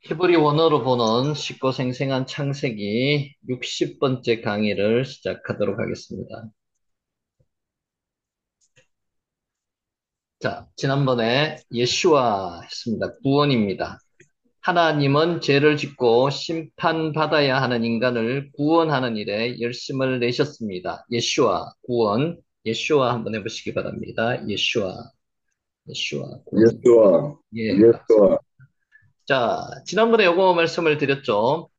히브리 원어로 보는 쉽고 생생한 창세기 60번째 강의를 시작하도록 하겠습니다. 자, 지난번에 예슈아 했습니다. 구원입니다. 하나님은 죄를 짓고 심판받아야 하는 인간을 구원하는 일에 열심을 내셨습니다. 예슈아, 구원. 예슈아 한번 해보시기 바랍니다. 예슈아, 구원. 예수와 예, 감사합니다. 예수와 자, 지난번에 요거 말씀을 드렸죠.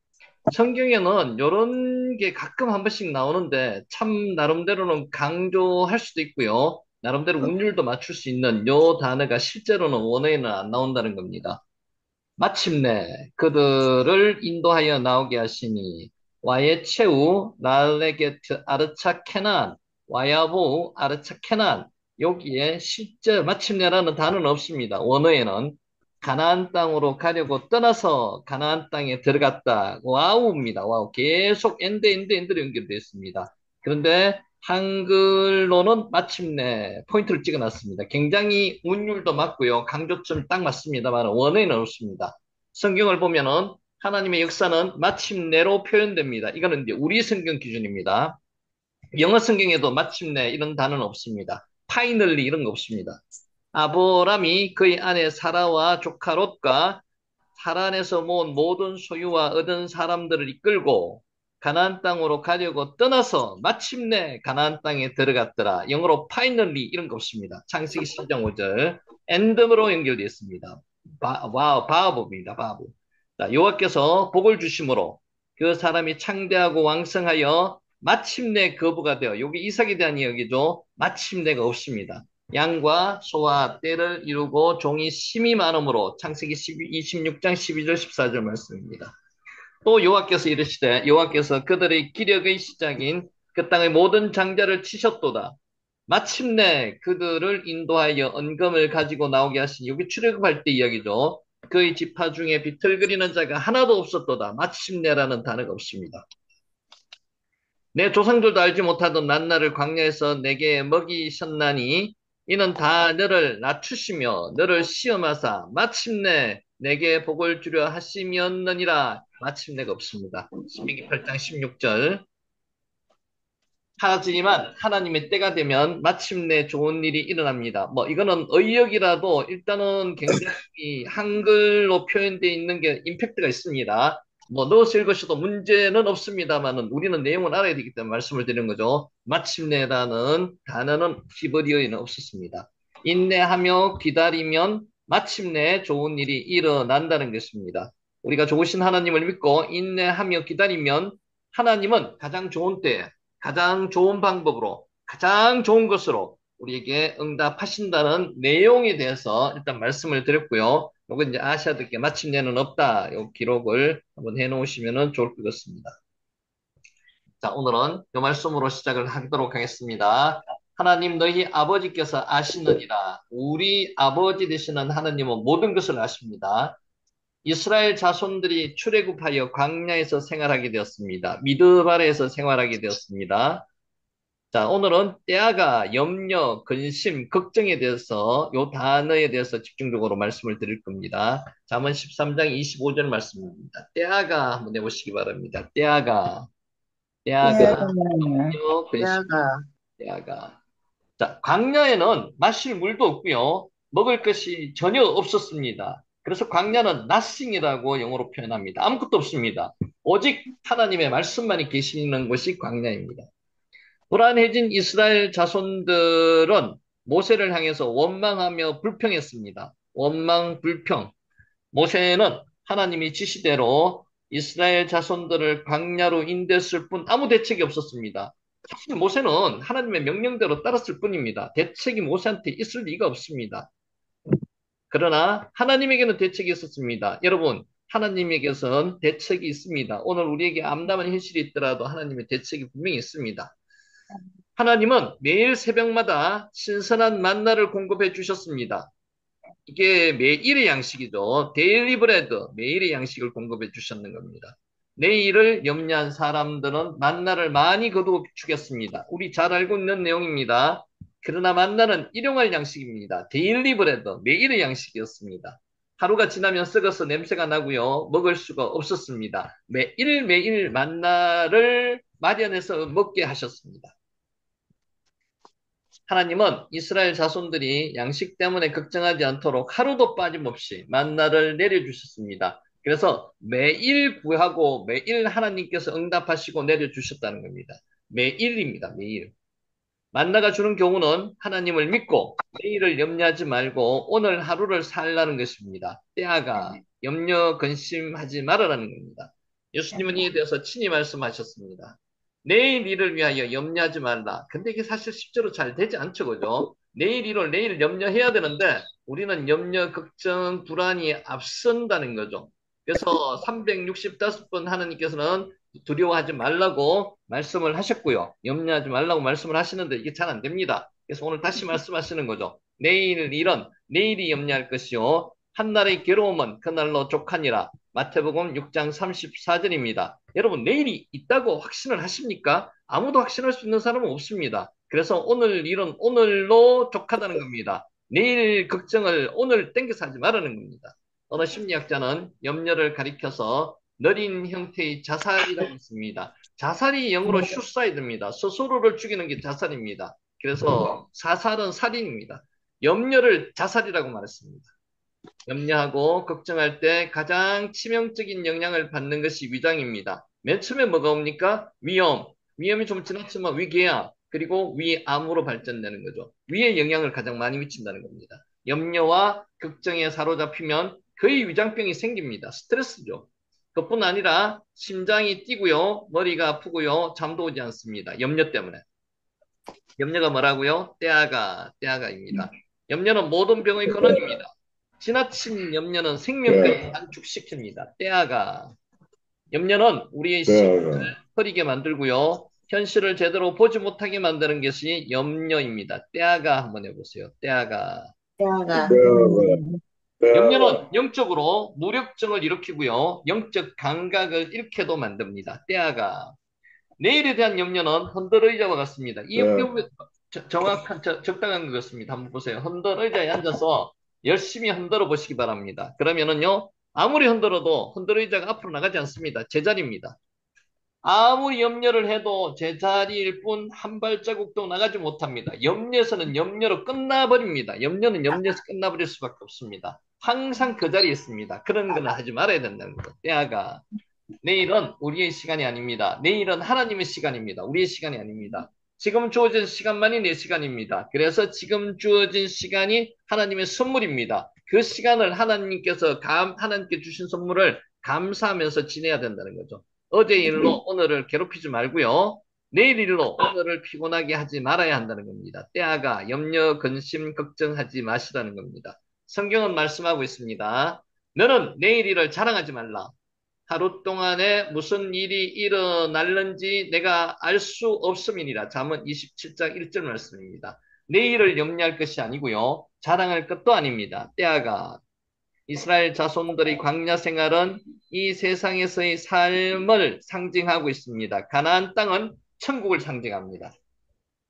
성경에는 이런 게 가끔 한 번씩 나오는데 참 나름대로는 강조할 수도 있고요. 나름대로 운율도 맞출 수 있는 요 단어가 실제로는 원어에는 안 나온다는 겁니다. 마침내 그들을 인도하여 나오게 하시니 와예체우 날레게트 아르차 케난 와야보 아르차 케난 여기에 실제 마침내라는 단어는 없습니다. 원어에는 가나안 땅으로 가려고 떠나서 가나안 땅에 들어갔다. 와우입니다. 와우. 계속 엔드로 연결되어 있습니다. 그런데 한글로는 마침내 포인트를 찍어놨습니다. 굉장히 운율도 맞고요. 강조점 딱 맞습니다만 원어에는 없습니다. 성경을 보면은 하나님의 역사는 마침내로 표현됩니다. 이거는 이제 우리 성경 기준입니다. 영어 성경에도 마침내 이런 단어는 없습니다. 파이널리 이런 거 없습니다. 아브람이 그의 아내 사라와 조카 롯과 하란에서 모은 모든 소유와 얻은 사람들을 이끌고 가나안 땅으로 가려고 떠나서 마침내 가나안 땅에 들어갔더라. 영어로 finally 이런 거 없습니다. 창세기 10장 5절 end으로 연결되어 있습니다. 와우, 바보입니다. 바보. 자, 여호와께서 복을 주심으로 그 사람이 창대하고 왕성하여 마침내 거부가 되어 여기 이삭에 대한 이야기죠. 마침내가 없습니다. 양과 소와 떼를 이루고 종이 심이 많음으로 창세기 26장 12절 14절 말씀입니다. 또 여호와께서 이르시되 여호와께서 그들의 기력의 시작인 그 땅의 모든 장자를 치셨도다. 마침내 그들을 인도하여 언금을 가지고 나오게 하시니 여기 출애굽할 때 이야기죠. 그의 지파 중에 비틀거리는 자가 하나도 없었도다. 마침내라는 단어가 없습니다. 내 조상들도 알지 못하던 만나를 광야에서 내게 먹이셨나니 이는 다 너를 낮추시며 너를 시험하사 마침내 내게 복을 주려 하시면느니라. 마침내가 없습니다. 신명기 8장 16절. 하지만 하나님의 때가 되면 마침내 좋은 일이 일어납니다. 뭐 이거는 의역이라도 일단은 굉장히 한글로 표현되어 있는 게 임팩트가 있습니다. 뭐 넣어서 읽으셔도 문제는 없습니다만은 우리는 내용을 알아야 되기 때문에 말씀을 드리는 거죠. 마침내라는 단어는 히브리어에는 없었습니다. 인내하며 기다리면 마침내 좋은 일이 일어난다는 것입니다. 우리가 좋으신 하나님을 믿고 인내하며 기다리면 하나님은 가장 좋은 때 가장 좋은 방법으로, 가장 좋은 것으로 우리에게 응답하신다는 내용에 대해서 일단 말씀을 드렸고요. 요거 이제 아셔야 될 게 마침내는 없다. 요 기록을 한번 해 놓으시면 좋을 것 같습니다. 자, 오늘은 이 말씀으로 시작을 하도록 하겠습니다. 하나님 너희 아버지께서 아시느니라. 우리 아버지 되시는 하나님은 모든 것을 아십니다. 이스라엘 자손들이 출애굽하여 광야에서 생활하게 되었습니다. 미드바레에서 생활하게 되었습니다. 자, 오늘은 때아가 염려, 근심, 걱정에 대해서 요 단어에 대해서 집중적으로 말씀을 드릴 겁니다. 잠언 13장 25절 말씀입니다. 때아가 한번 해보시기 바랍니다. 때아가 네, 염려, 근심, 야가 때아가. 자, 광야에는 마실 물도 없고요. 먹을 것이 전혀 없었습니다. 그래서 광야는 nothing이라고 영어로 표현합니다. 아무것도 없습니다. 오직 하나님의 말씀만이 계시는 곳이 광야입니다. 불안해진 이스라엘 자손들은 모세를 향해서 원망하며 불평했습니다. 원망, 불평. 모세는 하나님이 지시대로 이스라엘 자손들을 광야로 인도했을 뿐 아무 대책이 없었습니다. 사실 모세는 하나님의 명령대로 따랐을 뿐입니다. 대책이 모세한테 있을 리가 없습니다. 그러나 하나님에게는 대책이 있었습니다. 여러분, 하나님에게선 대책이 있습니다. 오늘 우리에게 암담한 현실이 있더라도 하나님의 대책이 분명히 있습니다. 하나님은 매일 새벽마다 신선한 만나를 공급해 주셨습니다. 이게 매일의 양식이죠. 데일리 브레드, 매일의 양식을 공급해 주셨는 겁니다. 내일을 염려한 사람들은 만나를 많이 거두어 주겠습니다. 우리 잘 알고 있는 내용입니다. 그러나 만나는 일용할 양식입니다. 데일리 브레드, 매일의 양식이었습니다. 하루가 지나면 썩어서 냄새가 나고요. 먹을 수가 없었습니다. 매일매일 만나를 마련해서 먹게 하셨습니다. 하나님은 이스라엘 자손들이 양식 때문에 걱정하지 않도록 하루도 빠짐없이 만나를 내려주셨습니다. 그래서 매일 구하고 매일 하나님께서 응답하시고 내려주셨다는 겁니다. 매일입니다. 매일. 만나가 주는 교훈은 하나님을 믿고 내일을 염려하지 말고 오늘 하루를 살라는 것입니다. 때아가 염려 근심하지 말아라는 겁니다. 예수님은 이에 대해서 친히 말씀하셨습니다. 내일 일을 위하여 염려하지 말라. 근데 이게 사실 실제로 잘 되지 않죠, 그죠? 내일 일을 내일 염려해야 되는데 우리는 염려, 걱정, 불안이 앞선다는 거죠. 그래서 365번 하나님께서는 두려워하지 말라고 말씀을 하셨고요. 염려하지 말라고 말씀을 하시는데 이게 잘 안 됩니다. 그래서 오늘 다시 말씀하시는 거죠. 내일 일은 내일이 염려할 것이요. 한날의 괴로움은 그날로 족하니라. 마태복음 6장 34절입니다. 여러분 내일이 있다고 확신을 하십니까? 아무도 확신할 수 있는 사람은 없습니다. 그래서 오늘 일은 오늘로 족하다는 겁니다. 내일 걱정을 오늘 땡겨서 하지 말라는 겁니다. 어느 심리학자는 염려를 가리켜서 느린 형태의 자살이라고 있습니다. 자살이 영어로 suicide입니다. 스스로를 죽이는 게 자살입니다. 그래서 사살은 살인입니다. 염려를 자살이라고 말했습니다. 염려하고 걱정할 때 가장 치명적인 영향을 받는 것이 위장입니다. 맨 처음에 뭐가 옵니까? 위험. 위험이 좀 지났지만 위궤양, 그리고 위암으로 발전되는 거죠. 위에 영향을 가장 많이 미친다는 겁니다. 염려와 걱정에 사로잡히면 거의 위장병이 생깁니다. 스트레스죠. 그뿐 아니라 심장이 뛰고요, 머리가 아프고요, 잠도 오지 않습니다. 염려 때문에. 염려가 뭐라고요? 떼아가입니다. 염려는 모든 병의 근원입니다. 지나친 염려는 생명까지 단축시킵니다. 떼아가. 염려는 우리의 시선을 흐리게 만들고요. 현실을 제대로 보지 못하게 만드는 것이 염려입니다. 떼아가 한번 해보세요. 떼아가. 대화가 염려는 영적으로 무력증을 일으키고요. 영적 감각을 잃게도 만듭니다. 떼아가. 내일에 대한 염려는 흔들의자와 같습니다. 이 염려 정확한 적당한 것 같습니다. 한번 보세요. 흔들의자에 앉아서 열심히 흔들어 보시기 바랍니다. 그러면은요, 아무리 흔들어도 흔들의자가 앞으로 나가지 않습니다. 제자리입니다. 아무리 염려를 해도 제자리일 뿐 한 발자국도 나가지 못합니다. 염려에서는 염려로 끝나버립니다. 염려는 염려에서 끝나버릴 수밖에 없습니다. 항상 그 자리에 있습니다. 그런 거는 하지 말아야 된다는 거죠. 때아가. 내일은 우리의 시간이 아닙니다. 내일은 하나님의 시간입니다. 우리의 시간이 아닙니다. 지금 주어진 시간만이 내 시간입니다. 그래서 지금 주어진 시간이 하나님의 선물입니다. 그 시간을 하나님께 주신 선물을 감사하면서 지내야 된다는 거죠. 어제 일로 오늘을 괴롭히지 말고요. 내일 일로 오늘을 피곤하게 하지 말아야 한다는 겁니다. 때아가 염려, 근심, 걱정하지 마시라는 겁니다. 성경은 말씀하고 있습니다. 너는 내일 일을 자랑하지 말라. 하루 동안에 무슨 일이 일어날는지 내가 알 수 없음이니라. 잠언 27장 1절 말씀입니다. 내일을 염려할 것이 아니고요. 자랑할 것도 아닙니다. 때아가. 이스라엘 자손들의 광야 생활은 이 세상에서의 삶을 상징하고 있습니다. 가나안 땅은 천국을 상징합니다.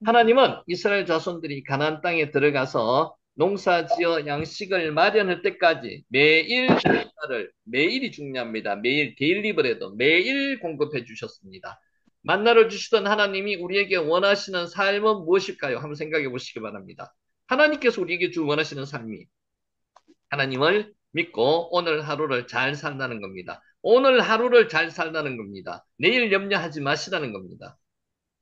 하나님은 이스라엘 자손들이 가나안 땅에 들어가서 농사지어 양식을 마련할 때까지 매일 만나를, 매일이 중요합니다. 매일 데일리브레도 매일 공급해 주셨습니다. 만나를 주시던 하나님이 우리에게 원하시는 삶은 무엇일까요? 한번 생각해 보시기 바랍니다. 하나님께서 우리에게 원하시는 삶이 하나님을 믿고 오늘 하루를 잘 살라는 겁니다. 오늘 하루를 잘 살라는 겁니다. 내일 염려하지 마시라는 겁니다.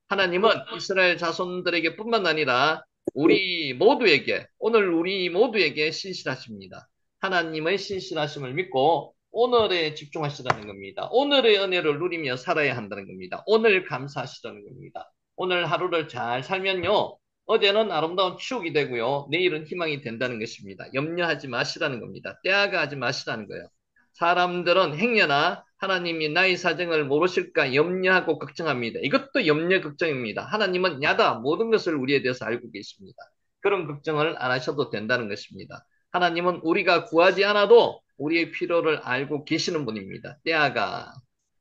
하나님은 이스라엘 자손들에게 뿐만 아니라 오늘 우리 모두에게 신실하십니다. 하나님의 신실하심을 믿고 오늘에 집중하시라는 겁니다. 오늘의 은혜를 누리며 살아야 한다는 겁니다. 오늘 감사하시라는 겁니다. 오늘 하루를 잘 살면요. 어제는 아름다운 추억이 되고요. 내일은 희망이 된다는 것입니다. 염려하지 마시라는 겁니다. 떼아가 하지 마시라는 거예요. 사람들은 행여나 하나님이 나의 사정을 모르실까 염려하고 걱정합니다. 이것도 염려 걱정입니다. 하나님은 야다 모든 것을 우리에 대해서 알고 계십니다. 그런 걱정을 안 하셔도 된다는 것입니다. 하나님은 우리가 구하지 않아도 우리의 필요를 알고 계시는 분입니다. 때아가.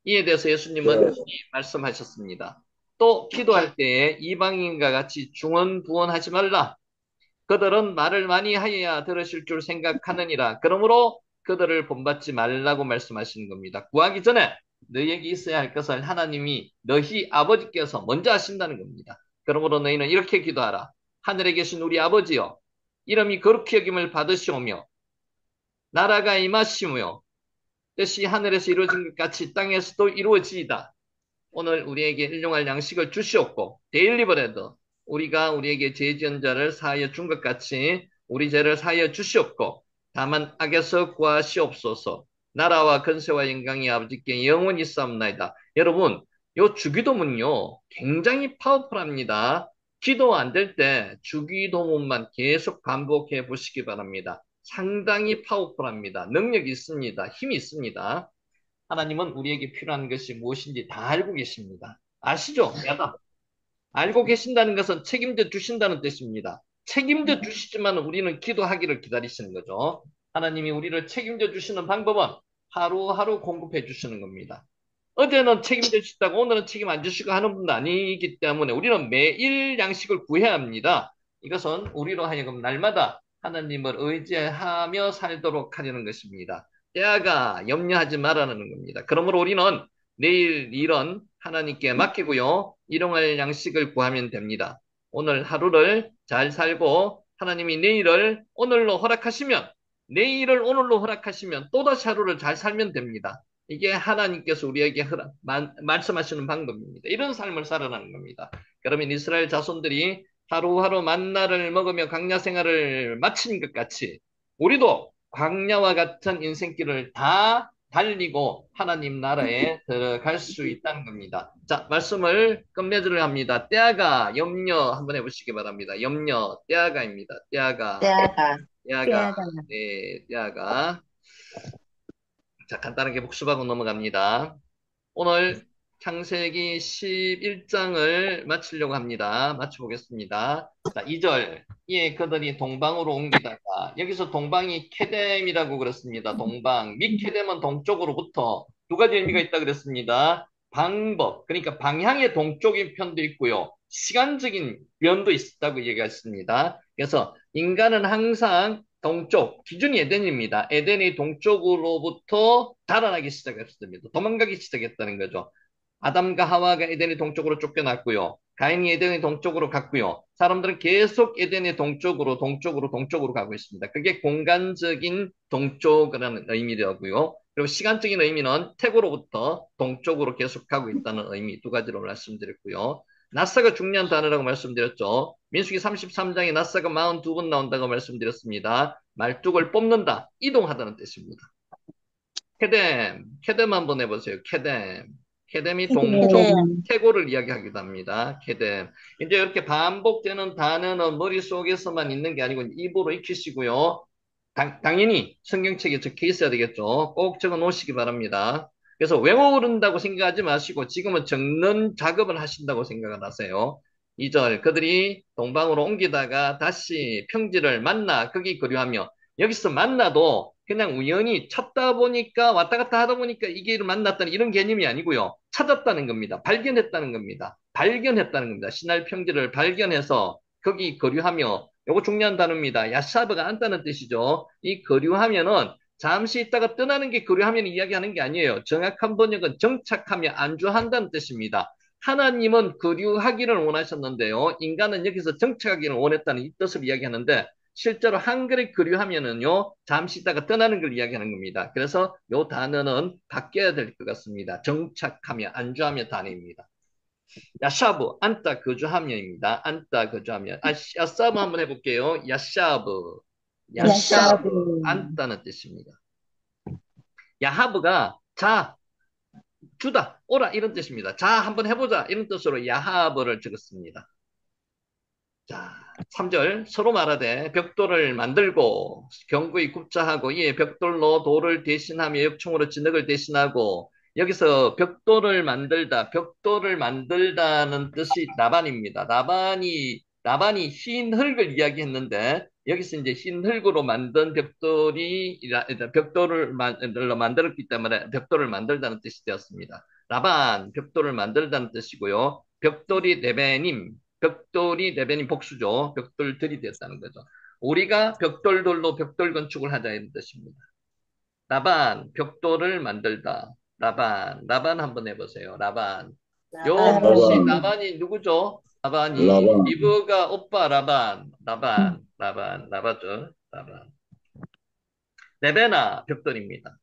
이에 대해서 예수님은 말씀하셨습니다. 또 기도할 때에 이방인과 같이 중언부언하지 말라. 그들은 말을 많이 하여야 들으실 줄 생각하느니라. 그러므로 그들을 본받지 말라고 말씀하시는 겁니다. 구하기 전에 너희에게 있어야 할 것을 하나님이 너희 아버지께서 먼저 하신다는 겁니다. 그러므로 너희는 이렇게 기도하라. 하늘에 계신 우리 아버지여, 이름이 거룩히 여김을 받으시오며 나라가 임하시오며 뜻이 하늘에서 이루어진 것 같이 땅에서도 이루어지이다. 오늘 우리에게 일용할 양식을 주시옵고 데일리 브레드, 우리가 우리에게 죄 지은 자를 사하여 준 것 같이 우리 죄를 사하여 주시옵고 다만 악에서 구하시옵소서. 나라와 근세와 영광이 아버지께 영원히 있사옵나이다. 여러분, 요 주기도문요 굉장히 파워풀합니다. 기도 안 될 때 주기도문만 계속 반복해 보시기 바랍니다. 상당히 파워풀합니다. 능력이 있습니다. 힘이 있습니다. 하나님은 우리에게 필요한 것이 무엇인지 다 알고 계십니다. 아시죠? 야다. 알고 계신다는 것은 책임져 주신다는 뜻입니다. 책임져 주시지만 우리는 기도하기를 기다리시는 거죠. 하나님이 우리를 책임져 주시는 방법은 하루하루 공급해 주시는 겁니다. 어제는 책임져 주셨다고 오늘은 책임 안 주시고 하는 분도 아니기 때문에 우리는 매일 양식을 구해야 합니다. 이것은 우리로 하여금 날마다 하나님을 의지하며 살도록 하려는 것입니다. 때가 염려하지 말라는 겁니다. 그러므로 우리는 내일 일은 하나님께 맡기고요. 일용할 양식을 구하면 됩니다. 오늘 하루를 잘 살고 하나님이 내일을 오늘로 허락하시면 내일을 오늘로 허락하시면 또다시 하루를 잘 살면 됩니다. 이게 하나님께서 우리에게 말씀하시는 방법입니다. 이런 삶을 살아가는 겁니다. 그러면 이스라엘 자손들이 하루하루 만나를 먹으며 광야 생활을 마친 것 같이 우리도 광야와 같은 인생길을 다 달리고 하나님 나라에 들어갈 수 있다는 겁니다. 자, 말씀을 끝맺으려 합니다. 때아가 염려 한번 해보시기 바랍니다. 염려, 때아가입니다. 때아가, 때아가, 때아가, 때아가. 네, 때아가. 자, 간단하게 복습하고 넘어갑니다. 오늘 창세기 11장을 마치려고 합니다. 마쳐보겠습니다. 자, 2절. 예, 그들이 동방으로 옮기다가, 여기서 동방이 케뎀이라고 그랬습니다. 동방. 밑케뎀은 동쪽으로부터 두 가지 의미가 있다 그랬습니다. 방법, 그러니까 방향의 동쪽인 편도 있고요. 시간적인 면도 있다고 얘기했습니다. 그래서 인간은 항상 동쪽, 기준이 에덴입니다. 에덴이 동쪽으로부터 자라나기 시작했습니다. 도망가기 시작했다는 거죠. 아담과 하와가 에덴의 동쪽으로 쫓겨났고요. 가인이 에덴의 동쪽으로 갔고요. 사람들은 계속 에덴의 동쪽으로 가고 있습니다. 그게 공간적인 동쪽이라는 의미되고요. 그리고 시간적인 의미는 태고로부터 동쪽으로 계속 가고 있다는 의미 두 가지로 말씀드렸고요. 나사가 중요한 단어라고 말씀드렸죠. 민수기 33장에 나사가 42번 나온다고 말씀드렸습니다. 말뚝을 뽑는다, 이동하다는 뜻입니다. 케뎀 한번 해보세요. 케뎀이 동쪽, 헤덴, 태고를 이야기하기도 합니다. 케뎀. 이제 이렇게 반복되는 단어는 머릿속에서만 있는 게 아니고 입으로 익히시고요. 당연히 성경책에 적혀 있어야 되겠죠. 꼭 적어 놓으시기 바랍니다. 그래서 외워오른다고 생각하지 마시고 지금은 적는 작업을 하신다고 생각을 하세요. 2절 그들이 동방으로 옮기다가 다시 평지를 만나 거기 거류하며 여기서 만나도 그냥 우연히 찾다 보니까 왔다 갔다 하다 보니까 이 길을 만났다는 이런 개념이 아니고요. 찾았다는 겁니다. 발견했다는 겁니다. 발견했다는 겁니다. 시날 평지를 발견해서 거기 거류하며 요거 중요한 단어입니다. 야샤브가 안다는 뜻이죠. 이 거류하면은 잠시 있다가 떠나는 게 거류하면 이야기하는 게 아니에요. 정확한 번역은 정착하며 안주한다는 뜻입니다. 하나님은 거류하기를 원하셨는데요. 인간은 여기서 정착하기를 원했다는 이 뜻을 이야기하는데 실제로 한글에 거류하면은요. 잠시 있다가 떠나는 걸 이야기하는 겁니다. 그래서 요 단어는 바뀌어야 될 것 같습니다. 정착하며 안주하며 단어입니다. 야샤브, 앉다 거주하며입니다. 앉다 거주하며. 야사브 한번 해볼게요. 야샤브. 야샤브, 야샤브. 앉다는 뜻입니다. 야하브가 자, 주다, 오라 이런 뜻입니다. 자, 한번 해보자 이런 뜻으로 야하브를 적었습니다. 자, 3절 서로 말하되 벽돌을 만들고 견고히 굽자하고 이에 벽돌로 돌을 대신하며 역충으로 진흙을 대신하고 여기서 벽돌을 만들다는 뜻이 나반입니다. 나반이 흰 흙을 이야기했는데 여기서 이제 흰 흙으로 만든 벽돌을 만들었기 때문에 벽돌을 만들다는 뜻이 되었습니다. 나반 벽돌을 만들다는 뜻이고요. 벽돌이 레벤이 복수죠. 벽돌들이 되었다는 거죠. 우리가 벽돌들로 벽돌 건축을 하자 이런 뜻입니다. 라반, 벽돌을 만들다. 라반 한번 해보세요. 라반. 요 라반, 묻이, 라반, 라반이 누구죠? 라반이, 라반, 이브가 오빠 라바죠. 라반. 레베나, 벽돌입니다.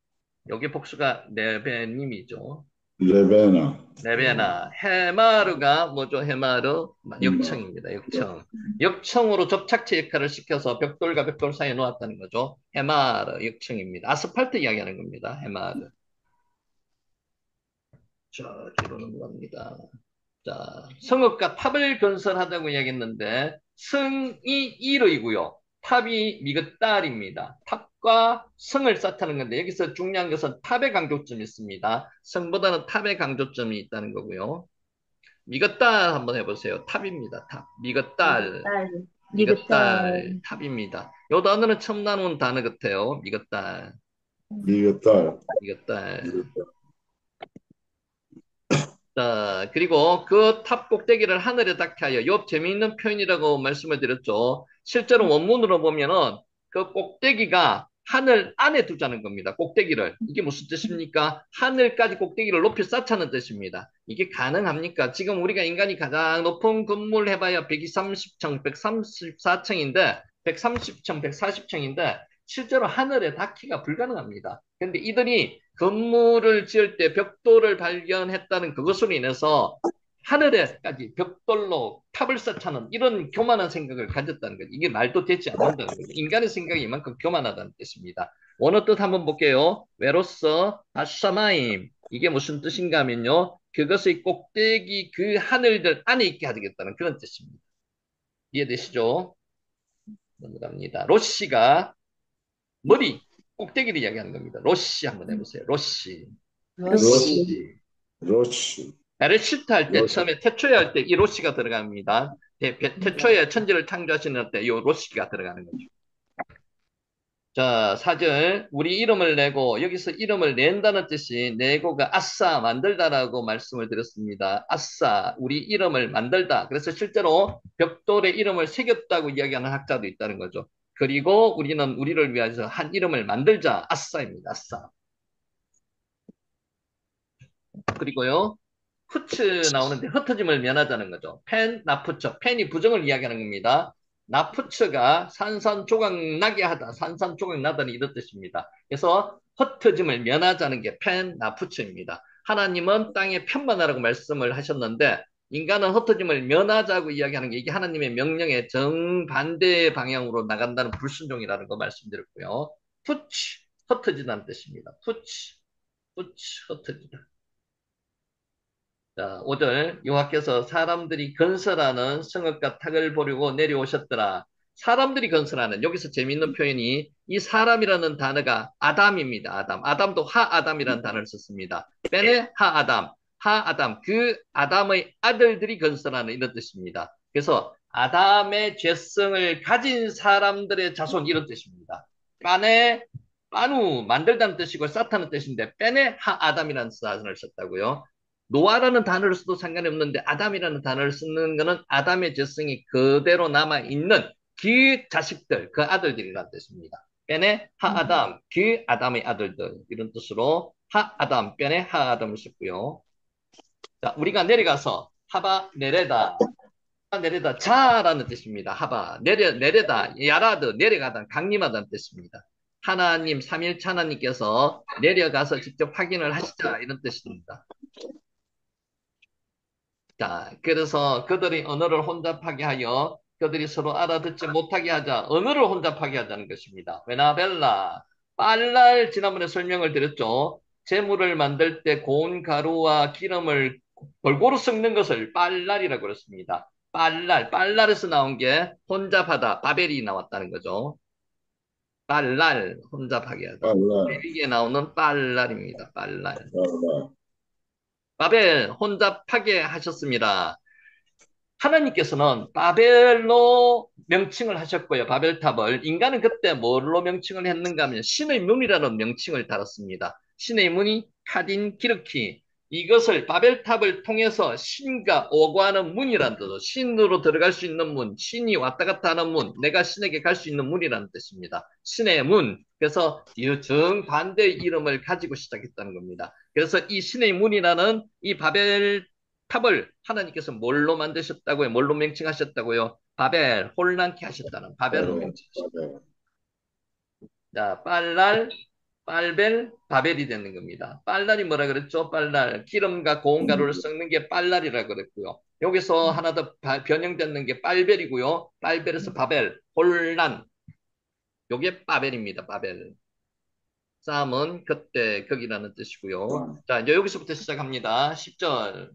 여기 복수가 레베님이죠. 레베나, 레베나, 해마르가 뭐죠? 해마르, 엠마, 역청입니다. 역청. 역청으로 접착제 역할을 시켜서 벽돌과 벽돌 사이에 놓았다는 거죠. 해마르, 역청입니다. 아스팔트 이야기하는 겁니다. 해마르. 자, 뒤로 넘어갑니다. 자, 성읍과 탑을 건설하다고 이야기했는데, 성이 이르이고요. 탑이 미귿달입니다. 탑과 성을 쌓다는 건데, 여기서 중요한 것은 탑의 강조점이 있습니다. 성보다는 탑의 강조점이 있다는 거고요. 미귿달 한번 해보세요. 탑입니다. 탑. 미귿달. 미그달, 미그달, 미귿달. 탑입니다. 요 단어는 처음 나온 단어 같아요. 미귿달. 미귿달, 미귿달. 자, 그리고 그 탑 꼭대기를 하늘에 닿게 하여, 요 재미있는 표현이라고 말씀을 드렸죠. 실제로 원문으로 보면은 그 꼭대기가 하늘 안에 두자는 겁니다. 꼭대기를. 이게 무슨 뜻입니까? 하늘까지 꼭대기를 높이 쌓자는 뜻입니다. 이게 가능합니까? 지금 우리가 인간이 가장 높은 건물 해봐야 130층, 134층인데, 130층, 140층인데, 실제로 하늘에 닿기가 불가능합니다. 근데 이들이 건물을 지을 때 벽돌을 발견했다는 그것으로 인해서 하늘에까지 벽돌로 탑을 쌓자는 이런 교만한 생각을 가졌다는 거죠. 이게 말도 되지 않는다는 거죠. 인간의 생각이 이만큼 교만하다는 뜻입니다. 원어 뜻 한번 볼게요. 외로서 아사마임. 이게 무슨 뜻인가 하면요. 그것의 꼭대기 그 하늘들 안에 있게 하겠다는 그런 뜻입니다. 이해되시죠? 넘어갑니다. 로시가 머리, 꼭대기를 이야기하는 겁니다. 로시 한번 해보세요. 로시. 러시, 로시, 로시. 로시, 베르시트 할 때, 로시, 처음에 태초에 할 때 이 로시가 들어갑니다. 태초에 천지를 창조하시는 때 이 로시가 들어가는 거죠. 자, 사절. 우리 이름을 내고, 여기서 이름을 낸다는 뜻이 내고가 아싸, 만들다라고 말씀을 드렸습니다. 아싸, 우리 이름을 만들다. 그래서 실제로 벽돌에 이름을 새겼다고 이야기하는 학자도 있다는 거죠. 그리고 우리는 우리를 위해서 한 이름을 만들자. 아싸입니다. 아싸. 그리고요. 푸츠 나오는데 흩어짐을 면하자는 거죠. 펜, 나푸처. 펜이 부정을 이야기하는 겁니다. 나푸처가 산산조각 나게 하다. 산산조각 나다는 이런 뜻입니다. 그래서 흩어짐을 면하자는 게 펜, 나푸처입니다. 하나님은 땅에 편만하라고 말씀을 하셨는데 인간은 흩어짐을 면하자고 이야기하는 게 이게 하나님의 명령에 정반대 방향으로 나간다는 불순종이라는 거 말씀드렸고요. 푸치, 흩어지다는 뜻입니다. 푸치, 푸치, 흩어지다. 자, 5절 여호와께서 사람들이 건설하는 성읍과 탁을 보려고 내려오셨더라. 사람들이 건설하는 여기서 재미있는 표현이 이 사람이라는 단어가 아담입니다. 아담. 아담도 하아담이라는 단어를 썼습니다. 빼내 하아담. 하아담. 그 아담의 아들들이 건설하는 이런 뜻입니다. 그래서 아담의 죄성을 가진 사람들의 자손 이런 뜻입니다. 빠네 빠누 만들다는 뜻이고 쌓다는 뜻인데 빼내 하아담이라는 단어를 썼다고요. 노아라는 단어를 써도 상관이 없는데 아담이라는 단어를 쓰는 것은 아담의 죄성이 그대로 남아있는 그 자식들, 그 아들들이라는 뜻입니다. 뺀에 하아담, 그 아담의 아들들 이런 뜻으로 하아담, 뺀에 하아담을 썼고요. 자, 우리가 내려가서 하바 내레다, 내려다 자라는 뜻입니다. 하바 내려다 야라드 내려가다 강림하다는 뜻입니다. 하나님 삼일차 하나님께서 내려가서 직접 확인을 하시자 이런 뜻입니다. 자, 그래서 그들이 언어를 혼잡하게 하여 그들이 서로 알아듣지 못하게 하자. 언어를 혼잡하게 하자는 것입니다. 베나벨라, 빨랄 지난번에 설명을 드렸죠. 재물을 만들 때 고운 가루와 기름을 골고루 섞는 것을 빨랄이라고 그랬습니다. 빨랄에서 나온 게 혼잡하다, 바벨이 나왔다는 거죠. 빨랄, 혼잡하게 하다. 빨라, 레위기에 나오는 빨랄입니다. 빨랄. 빨라, 바벨, 혼잡하게 하셨습니다. 하나님께서는 바벨로 명칭을 하셨고요. 바벨탑을. 인간은 그때 뭘로 명칭을 했는가 하면 신의 문이라는 명칭을 달았습니다. 신의 문이 카딘 기르키. 이것을 바벨탑을 통해서 신과 오고하는 문이라는 뜻으로 신으로 들어갈 수 있는 문, 신이 왔다 갔다 하는 문, 내가 신에게 갈 수 있는 문이라는 뜻입니다. 신의 문. 그래서 정반대의 이름을 가지고 시작했다는 겁니다. 그래서 이 신의 문이라는 이 바벨 탑을 하나님께서 뭘로 만드셨다고요? 뭘로 명칭하셨다고요? 바벨, 혼란케 하셨다는 바벨로 바벨, 명칭하셨다. 바벨. 자, 빨랄, 빨벨, 바벨이 되는 겁니다. 빨랄이 뭐라 그랬죠? 빨랄. 기름과 고운 가루를 섞는 게 빨랄이라 그랬고요. 여기서 하나 더 변형되는 게 빨벨이고요. 빨벨에서 바벨, 혼란. 요게 바벨입니다. 바벨. 쌈은 그때 거기라는 뜻이고요. 땅. 자, 이제 여기서부터 시작합니다. 10절.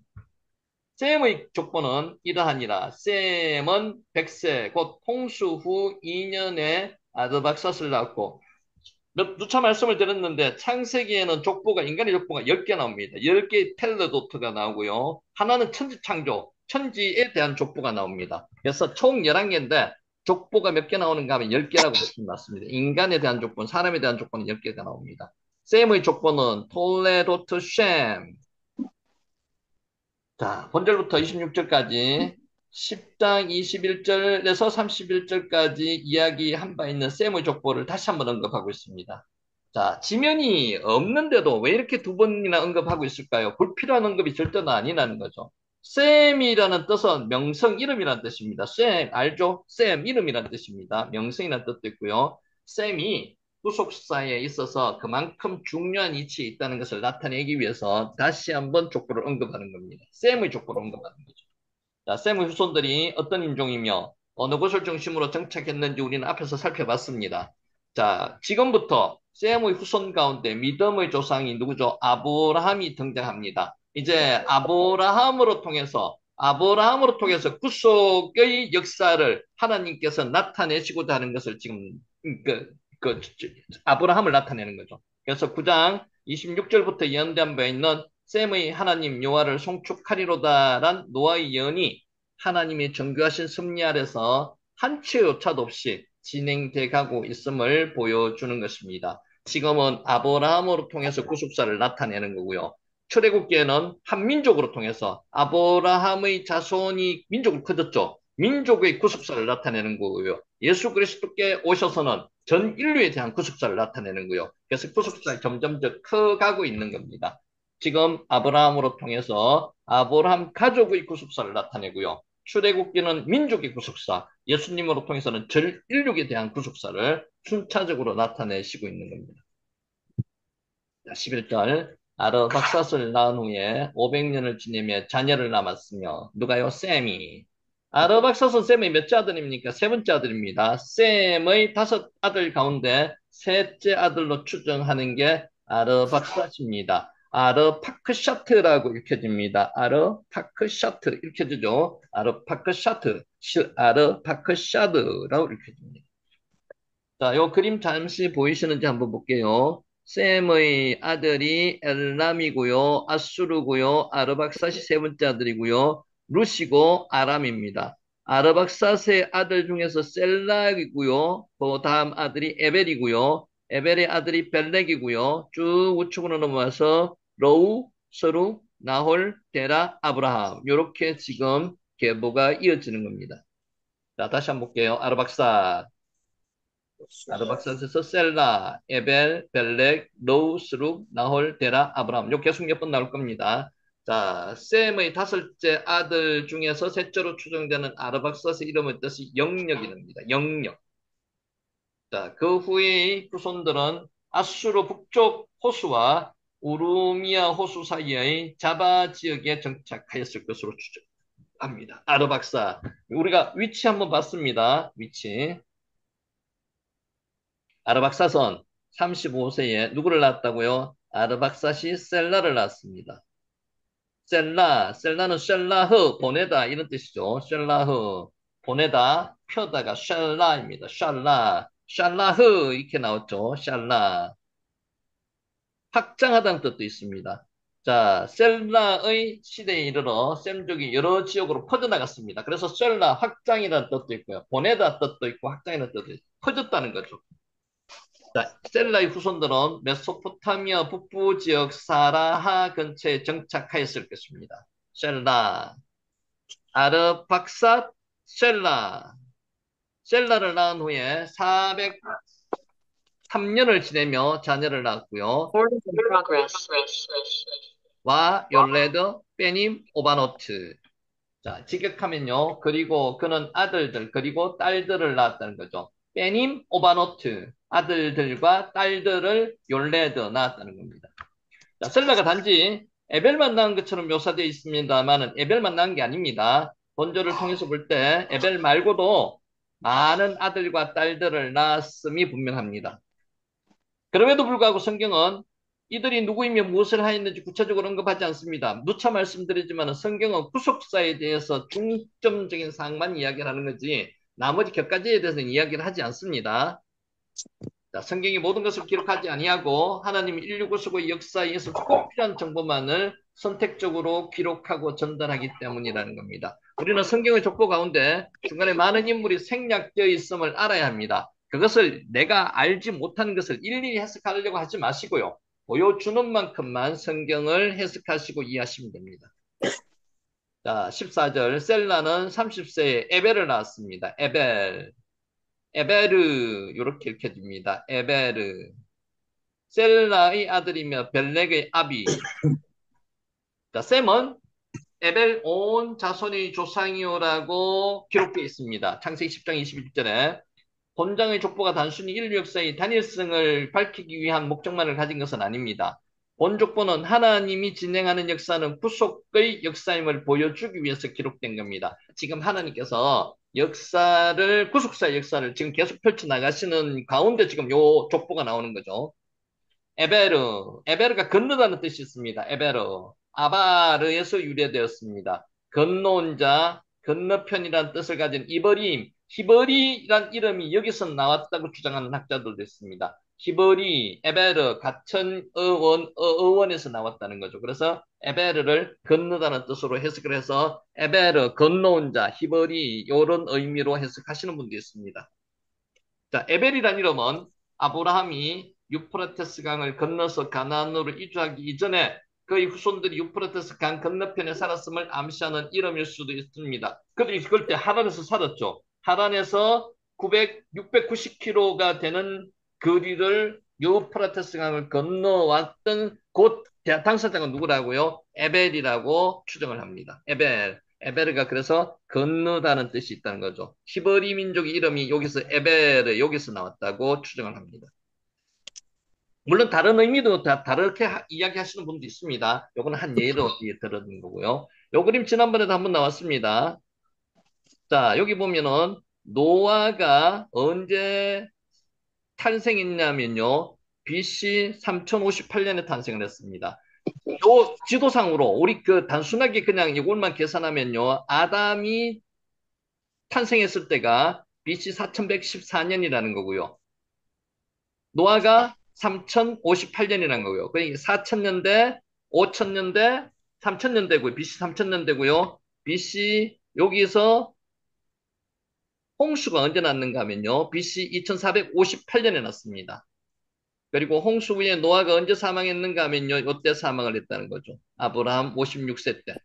셈의 족보는 이러하니라. 셈은 100세, 곧 홍수 후 2년에 아드박삿을 낳았고, 누차 말씀을 드렸는데 창세기에는 족보가 인간의 족보가 10개 나옵니다. 10개의 텔레도트가 나오고요. 하나는 천지창조, 천지에 대한 족보가 나옵니다. 그래서 총 11개인데 족보가 몇 개 나오는가 하면 10개라고 보시면 맞습니다. 인간에 대한 족보는, 사람에 대한 족보는 10개가 나옵니다. 셈의 족보는 톨레도트 셈. 자, 본절부터 26절까지 10장 21절에서 31절까지 이야기한 바 있는 셈의 족보를 다시 한번 언급하고 있습니다. 자, 지면이 없는데도 왜 이렇게 두 번이나 언급하고 있을까요? 불필요한 언급이 절대로 아니라는 거죠. 셈이라는 뜻은 명성, 이름이라는 뜻입니다. 셈, 알죠? 셈, 이름이라는 뜻입니다. 명성이라는 뜻도 있고요. 셈이 후속사에 있어서 그만큼 중요한 위치에 있다는 것을 나타내기 위해서 다시 한번 족보를 언급하는 겁니다. 셈의 족보를 언급하는 거죠. 자, 셈의 후손들이 어떤 인종이며 어느 곳을 중심으로 정착했는지 우리는 앞에서 살펴봤습니다. 자, 지금부터 셈의 후손 가운데 믿음의 조상이 누구죠? 아브라함이 등장합니다. 이제 아브라함으로 통해서 구속의 역사를 하나님께서 나타내시고자 하는 것을 지금 그, 그 아브라함을 나타내는 거죠. 그래서 9장 26절부터 예언된 바에 있는 셈의 하나님 여호와를 송축하리로다란 노아의 예언이 하나님의 정교하신 섭리 아래서 한 치의 오차도 없이 진행돼 가고 있음을 보여주는 것입니다. 지금은 아브라함으로 통해서 구속사를 나타내는 거고요. 출애굽기에는 한 민족으로 통해서 아브라함의 자손이 민족을 커졌죠. 민족의 구속사를 나타내는 거고요. 예수 그리스도께 오셔서는 전 인류에 대한 구속사를 나타내는 거예요. 그래서 구속사가 점점 더 커가고 있는 겁니다. 지금 아브라함으로 통해서 아브라함 가족의 구속사를 나타내고요. 출애굽기는 민족의 구속사, 예수님으로 통해서는 전 인류에 대한 구속사를 순차적으로 나타내시고 있는 겁니다. 11절 아르박삿을 낳은 후에 500년을 지내며 자녀를 낳았으며 누가요? 셈이. 아르박삿은 셈의 몇째 아들입니까? 세 번째 아들입니다. 셈의 5아들 가운데 셋째 아들로 추정하는 게 아르박삿입니다. 아르파크샤트라고 읽혀집니다. 아르파크샤트 읽혀지죠? 아르파크샤트, 아르파크샤드라고 읽혀집니다. 자, 요 그림 잠시 보이시는지 한번 볼게요. 셈의 아들이 엘람이고요. 아수르고요. 아르박삿이 세 번째 아들이고요. 루시고 아람입니다. 아르박삿의 아들 중에서 셀락이고요. 그 다음 아들이 에벨이고요. 에벨의 아들이 벨렉이고요. 쭉 우측으로 넘어와서 로우, 서루, 나홀, 데라, 아브라함. 이렇게 지금 계보가 이어지는 겁니다. 자, 다시 한번 볼게요. 아르박삿. 아르박사스에서 셀라, 에벨, 벨렉, 로우, 스룩, 나홀, 데라, 아브람. 요 계속 몇 번 나올 겁니다. 자, 셈의 5째 아들 중에서 셋째로 추정되는 아르박사스의 이름의 뜻이 영역이랍니다. 영역. 자, 그 후에 후손들은 아수르 북쪽 호수와 우루미아 호수 사이의 자바 지역에 정착하였을 것으로 추정합니다. 아르박사. 우리가 위치 한번 봤습니다. 위치. 아르박사선 35세에 누구를 낳았다고요? 아르박사시 셀라를 낳았습니다. 셀라는 셀라흐, 보내다 이런 뜻이죠. 셀라흐, 보내다, 펴다가 샬라입니다. 샬라흐 이렇게 나왔죠. 샬라. 확장하다는 뜻도 있습니다. 자, 셀라의 시대에 이르러 셈족이 여러 지역으로 퍼져나갔습니다. 그래서 셀라 확장이라는 뜻도 있고요. 보내다 뜻도 있고 확장이라는 뜻도 있고 퍼졌다는 거죠. 자, 셀라의 후손들은 메소포타미아 북부 지역 사라하 근처에 정착하였을 것입니다. 셀라, 아르박삿, 셀라. 셀라를 낳은 후에 3년을 지내며 자녀를 낳았고요. Board is in progress. 와, 열레드, 빼님, 오바노트. 자, 직역하면요. 그리고 그는 아들들, 그리고 딸들을 낳았다는 거죠. 빼님, 오바노트. 아들들과 딸들을 열레드 낳았다는 겁니다. 자, 셀라가 단지 에벨만 낳은 것처럼 묘사되어 있습니다만은 에벨만 낳은 게 아닙니다. 본절을 통해서 볼 때 에벨 말고도 많은 아들과 딸들을 낳았음이 분명합니다. 그럼에도 불구하고 성경은 이들이 누구이며 무엇을 하였는지 구체적으로 언급하지 않습니다. 누차 말씀드리지만 성경은 구속사에 대해서 중점적인 사항만 이야기를 하는 거지 나머지 격가지에 대해서는 이야기를 하지 않습니다. 자, 성경이 모든 것을 기록하지 아니하고 하나님이 인류 구속의 역사에서 꼭 필요한 정보만을 선택적으로 기록하고 전달하기 때문이라는 겁니다. 우리는 성경의 족보 가운데 중간에 많은 인물이 생략되어 있음을 알아야 합니다. 그것을 내가 알지 못하는 것을 일일이 해석하려고 하지 마시고요. 보여주는 만큼만 성경을 해석하시고 이해하시면 됩니다. 자, 14절 셀라는 30세에 에벨을 낳았습니다. 에베르 이렇게 읽혀집니다. 에베르 셀라의 아들이며 벨렉의 아비. 자, 셈은 에벨 온 자손의 조상이오라고 기록되어 있습니다. 창세기 10장 21절에 본장의 족보가 단순히 인류 역사의 단일성을 밝히기 위한 목적만을 가진 것은 아닙니다. 본 족보는 하나님이 진행하는 역사는 구속의 역사임을 보여주기 위해서 기록된 겁니다. 지금 하나님께서 역사를 구속사의 역사를 지금 계속 펼쳐나가시는 가운데 지금 요 족보가 나오는 거죠. 에베르가 건너다는 뜻이 있습니다. 에베르, 아바르에서 유래되었습니다. 건너온 자, 건너편이란 뜻을 가진 이버림, 히버리란 이름이 여기서 나왔다고 주장하는 학자들도 있습니다. 히버리, 에베르, 같은 어원에서 나왔다는 거죠. 그래서 에베르를 건너다는 뜻으로 해석을 해서 에베르, 건너온 자, 히버리 이런 의미로 해석하시는 분도 있습니다. 자, 에벨이란 이름은 아브라함이 유프라테스 강을 건너서 가나안으로 이주하기 이전에 그의 후손들이 유프라테스 강 건너편에 살았음을 암시하는 이름일 수도 있습니다. 그들이 그때 하란에서 살았죠. 하란에서 690km가 되는 거리를 유프라테스 강을 건너왔던 곧 당사자가 누구라고요? 에벨이라고 추정을 합니다. 에베르가 그래서 건너다는 뜻이 있다는 거죠. 히브리 민족의 이름이 여기서 에베르 여기서 나왔다고 추정을 합니다. 물론 다른 의미도 다 다르게 이야기하시는 분도 있습니다. 요거는 한 예로 들은 거고요. 요 그림 지난번에도 한번 나왔습니다. 자, 여기 보면은 노아가 언제 탄생했냐면요. BC 3058년에 탄생을 했습니다. 요 지도상으로 우리 단순하게 그냥 이것만 계산하면요. 아담이 탄생했을 때가 BC 4114년이라는 거고요. 노아가 3058년이라는 거고요. 그러니까 4000년대, 5000년대, 3000년대고요. BC 3000년대고요. BC 여기서 홍수가 언제 났는가 하면요. BC 2458년에 났습니다. 그리고 홍수 후에 노아가 언제 사망했는가 하면요. 이때 사망을 했다는 거죠. 아브라함 56세 때.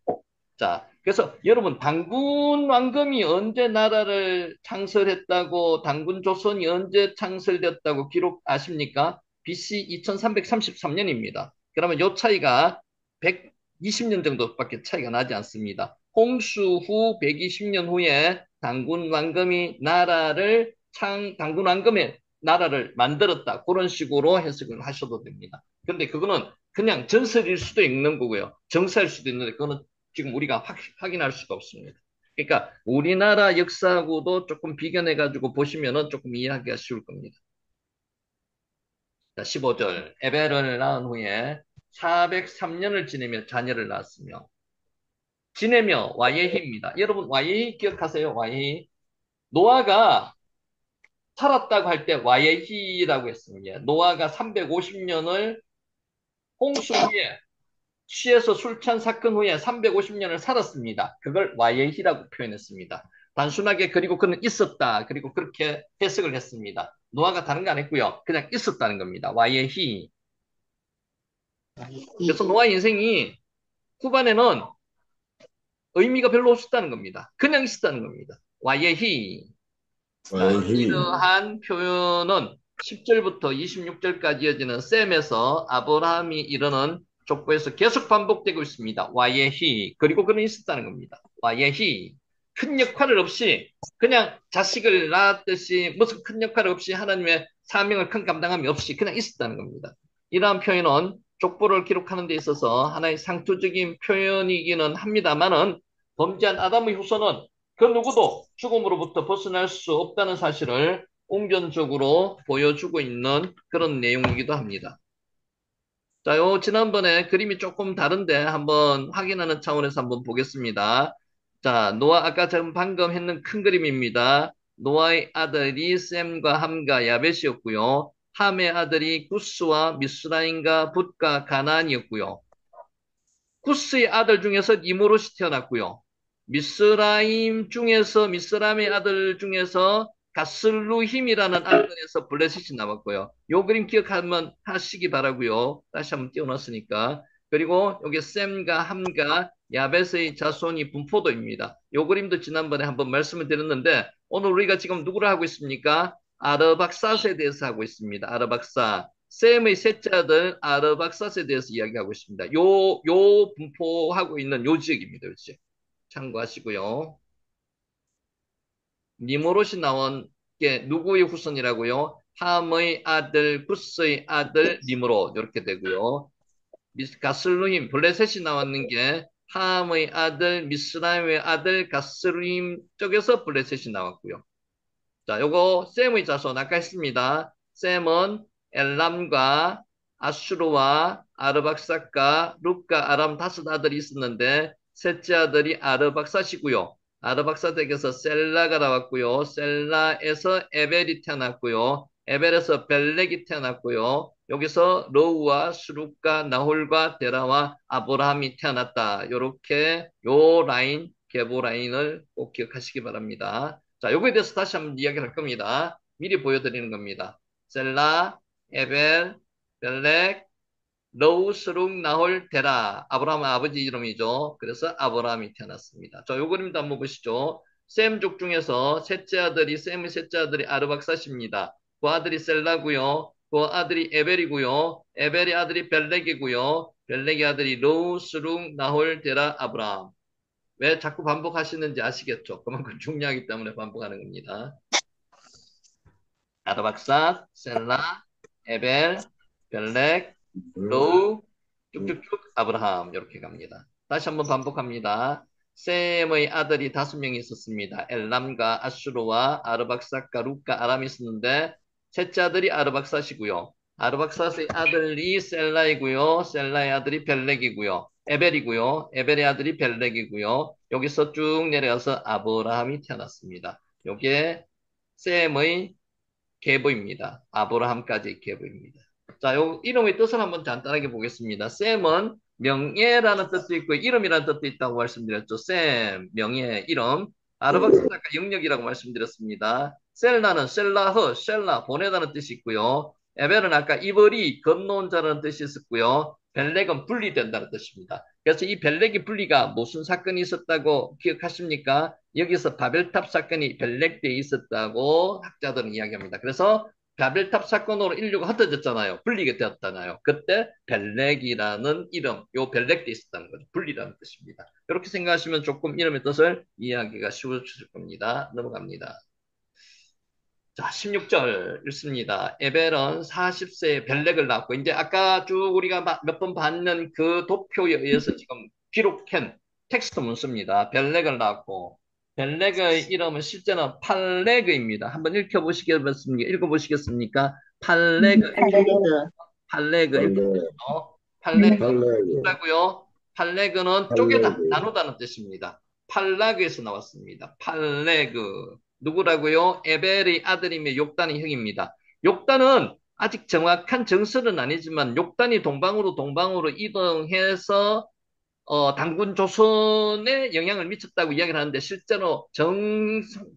자, 그래서 여러분 단군 왕금이 언제 나라를 창설했다고 당군 조선이 언제 창설됐다고 기록 아십니까? BC 2333년입니다. 그러면 요 차이가 120년 정도밖에 차이가 나지 않습니다. 홍수 후 120년 후에 당군 왕금이 당군 왕금의 나라를 만들었다. 그런 식으로 해석을 하셔도 됩니다. 그런데 그거는 그냥 전설일 수도 있는 거고요. 정사일 수도 있는데 그거는 지금 우리가 확인할 수가 없습니다. 그러니까 우리나라 역사하고도 조금 비교해가지고 보시면은 조금 이해하기가 쉬울 겁니다. 자, 15절. 에벨을 낳은 후에 403년을 지내며 자녀를 낳았으며 지내며 와예히입니다. 여러분 와예히 기억하세요? 와예히. 노아가 살았다고 할 때 와예히라고 했습니다. 노아가 350년을 홍수 후에 취해서 술 취한 사건 후에 350년을 살았습니다. 그걸 와예히라고 표현했습니다. 단순하게 그리고 그는 있었다. 그리고 그렇게 해석을 했습니다. 노아가 다른 거 안 했고요. 그냥 있었다는 겁니다. 와예히. 그래서 노아 인생이 후반에는 의미가 별로 없었다는 겁니다. 그냥 있었다는 겁니다. 와예히. 자, 와이히. 이러한 표현은 10절부터 26절까지 이어지는 셈에서 아브라함이 이르는 족보에서 계속 반복되고 있습니다. 와예히. 그리고 그는 있었다는 겁니다. 와예히. 큰 역할을 없이 그냥 자식을 낳았듯이 무슨 큰 역할 없이 하나님의 사명을 큰 감당함이 없이 그냥 있었다는 겁니다. 이러한 표현은 족보를 기록하는 데 있어서 하나의 상투적인 표현이기는 합니다만은 범죄한 아담의 후손은 그 누구도 죽음으로부터 벗어날 수 없다는 사실을 옹변적으로 보여주고 있는 그런 내용이기도 합니다. 자, 지난번에 그림이 조금 다른데 한번 확인하는 차원에서 한번 보겠습니다. 자, 아까 제가 방금 했는 큰 그림입니다. 노아의 아들이 셈과 함과 야벳이었고요. 함의 아들이 구스와 미스라임과 붓과 가나안이었고요. 구스의 아들 중에서 니무롯이 태어났고요. 미스라임의 아들 중에서 가슬루힘이라는 아들에서 블레셋이 나왔고요. 요 그림 기억하면 하시기 바라고요. 다시 한번 띄워놨으니까. 그리고 여기 셈과 함과 야벳의 자손이 분포도입니다. 요 그림도 지난번에 한번 말씀을 드렸는데 오늘 우리가 지금 누구를 하고 있습니까? 아르박삿에 대해서 하고 있습니다. 아르박삿. 셈의 셋째 아들 아르박삿에 대해서 이야기하고 있습니다. 요 분포하고 있는 요 지역입니다. 요 지역. 참고하시고요. 니무롯이 나온 게 누구의 후손이라고요? 함의 아들, 구스의 아들, 니무롯 이렇게 되고요. 가슬루임, 블레셋이 나왔는 게 함의 아들, 미스라임의 아들, 가슬루임 쪽에서 블레셋이 나왔고요. 자, 요거 셈의 자손 아까 했습니다. 셈은 엘람과 아슈르와 아르박삿과 룻과 아람 다섯 아들이 있었는데 셋째 아들이 아르박삿이고요. 아르박삿에게서 셀라가 나왔고요. 셀라에서 에벨이 태어났고요. 에벨에서 벨렉이 태어났고요. 여기서 러우와 수룩과 나홀과 데라와 아브라함이 태어났다. 요렇게 요 라인, 계보 라인을 꼭 기억하시기 바랍니다. 자, 요거에 대해서 다시 한번 이야기를 할 겁니다. 미리 보여드리는 겁니다. 셀라, 에벨, 벨렉, 러우, 스룩, 나홀, 데라. 아브라함의 아버지 이름이죠. 그래서 아브라함이 태어났습니다. 자, 요 그림도 한번 보시죠. 셈족 중에서 셈의 셋째 아들이 아르박삿입니다. 그 아들이 셀라고요. 그 아들이 에벨이고요. 에벨의 아들이 벨렉이고요. 벨렉의 아들이 러우, 스룩, 나홀, 데라, 아브라함. 왜 자꾸 반복하시는지 아시겠죠? 그만큼 중요하기 때문에 반복하는 겁니다. 아르박삿, 셀라, 에벨, 벨렉, 로우, 쭉쭉쭉 아브라함 이렇게 갑니다. 다시 한번 반복합니다. 셈의 아들이 5명이 있었습니다. 엘람과 아슈르와 아르박삿과 룻과 아람이 있었는데 셋째 아들이 아르박삿이고요. 아르박삿의 아들이 셀라이고요. 셀라의 아들이 벨렉이고요. 에벨이고요. 에벨의 아들이 벨렉이고요. 여기서 쭉 내려가서 아브라함이 태어났습니다. 요게 셈의 계보입니다. 아브라함까지 계보입니다. 자, 요 이름의 뜻을 한번 간단하게 보겠습니다. 셈은 명예라는 뜻도 있고 이름이라는 뜻도 있다고 말씀드렸죠. 셈, 명예, 이름. 아르박스가 영역이라고 말씀드렸습니다. 셀라는 셀라, 보내다는 뜻이 있고요. 에벨은 아까 이벌이 건너온 자라는 뜻이 있었고요. 벨렉은 분리된다는 뜻입니다. 그래서 이 벨렉의 분리가 무슨 사건이 있었다고 기억하십니까? 여기서 바벨탑 사건이 벨렉 때 있었다고 학자들은 이야기합니다. 그래서 바벨탑 사건으로 인류가 흩어졌잖아요. 분리게 되었잖아요. 그때 벨렉이라는 이름, 요 벨렉 때 있었다는 거죠. 분리라는 뜻입니다. 이렇게 생각하시면 조금 이름의 뜻을 이해하기가 쉬워질 겁니다. 넘어갑니다. 자, 16절 읽습니다. 에벨은 40세에 벨렉을 낳고, 이제 아까 쭉 우리가 몇 번 봤는 그 도표에 의해서 지금 기록한 텍스트 문서입니다. 벨렉을 낳고, 벨렉의 이름은 실제는 팔레그입니다. 한번 읽어보시겠습니까? 팔레그, 팔레그. 팔레그 할래, 읽어보시죠. 팔레그. 할래, 뭐라고요? 팔레그는 쪼개다, 할래, 나누다는 뜻입니다. 팔라그에서 나왔습니다. 팔레그. 누구라고요? 에벨의 아들이며 욕단의 형입니다. 욕단은 아직 정확한 정설은 아니지만 욕단이 동방으로 이동해서 단군 조선에 영향을 미쳤다고 이야기를 하는데 실제로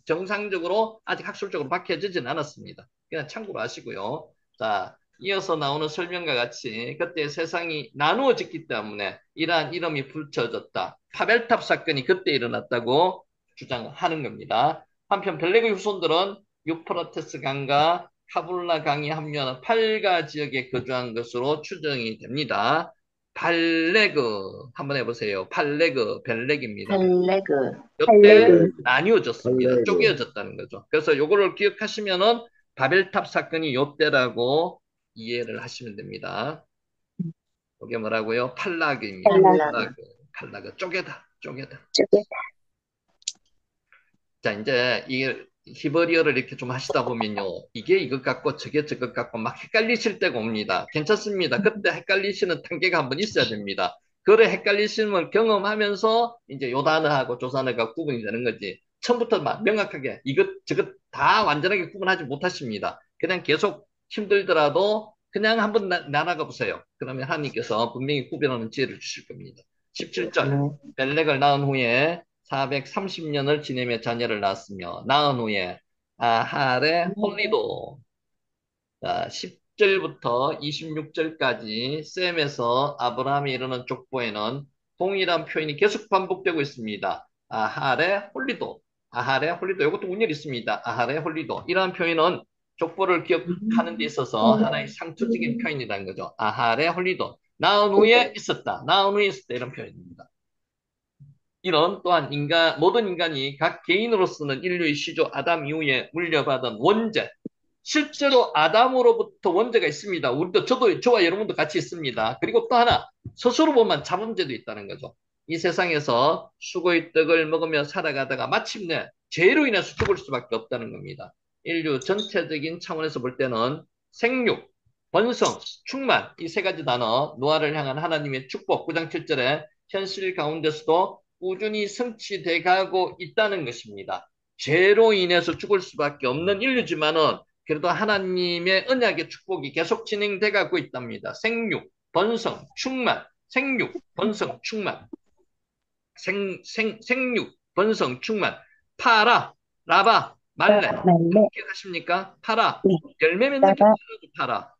정상적으로 아직 학술적으로 밝혀지진 않았습니다. 그냥 참고로 아시고요. 자, 이어서 나오는 설명과 같이 그때 세상이 나누어졌기 때문에 이러한 이름이 붙여졌다. 파벨탑 사건이 그때 일어났다고 주장하는 겁니다. 한편 벨레그 후손들은 유프라테스 강과 카불라 강이 합류하는 팔가 지역에 거주한 것으로 추정이 됩니다. 발레그 한번 해보세요. 발레그, 벨렉입니다. 팔레그, 이때 팔레그, 나뉘어졌습니다. 팔레그. 쪼개어졌다는 거죠. 그래서 요거를 기억하시면은 바벨탑 사건이 요때라고 이해를 하시면 됩니다. 이게 뭐라고요? 팔라그입니다. 팔라그, 팔라그. 쪼개다. 쪽에, 자, 이제 이게 히브리어를 이렇게 좀 하시다 보면요. 이게 이것 같고 저게 저것 같고 막 헷갈리실 때가 옵니다. 괜찮습니다. 그때 헷갈리시는 단계가 한번 있어야 됩니다. 그래 헷갈리시는 경험하면서 이제 요 단어하고 조 단어가 구분이 되는 거지. 처음부터 막 명확하게 이것 저것 다 완전하게 구분하지 못하십니다. 그냥 계속 힘들더라도 그냥 한번 나아가 보세요. 그러면 하나님께서 분명히 구별하는 지혜를 주실 겁니다. 17절. 벨렉을 낳은 후에 430년을 지내며 자녀를 낳았으며 낳은 후에 아할의 홀리도 10절부터 26절까지 셈에서 아브라함이 이르는 족보에는 동일한 표현이 계속 반복되고 있습니다. 아할의 홀리도 이것도 운율이 있습니다. 아할의 홀리도 이러한 표현은 족보를 기억하는 데 있어서 하나의 상투적인 표현이라는 거죠. 아할의 홀리도 낳은 후에 있었다 이런 표현입니다. 이런 또한 모든 인간이 각 개인으로서는 인류의 시조 아담 이후에 물려받은 원죄. 실제로 아담으로부터 원죄가 있습니다. 저와 여러분도 같이 있습니다. 그리고 또 하나, 스스로 보면 자범죄도 있다는 거죠. 이 세상에서 수고의 떡을 먹으며 살아가다가 마침내 죄로 인해서 죽을 수밖에 없다는 겁니다. 인류 전체적인 차원에서 볼 때는 생육, 번성, 충만, 이 세 가지 단어, 노아를 향한 하나님의 축복, 9장 7절에 현실 가운데서도 꾸준히 성취돼 가고 있다는 것입니다. 죄로 인해서 죽을 수밖에 없는 인류지만은 그래도 하나님의 언약의 축복이 계속 진행돼 가고 있답니다. 생육, 번성, 충만, 생육, 번성, 충만, 생육, 번성, 충만, 파라, 라바, 말레. 말레, 기억하십니까? 파라, 네, 열매 맺는 게 나가, 파라.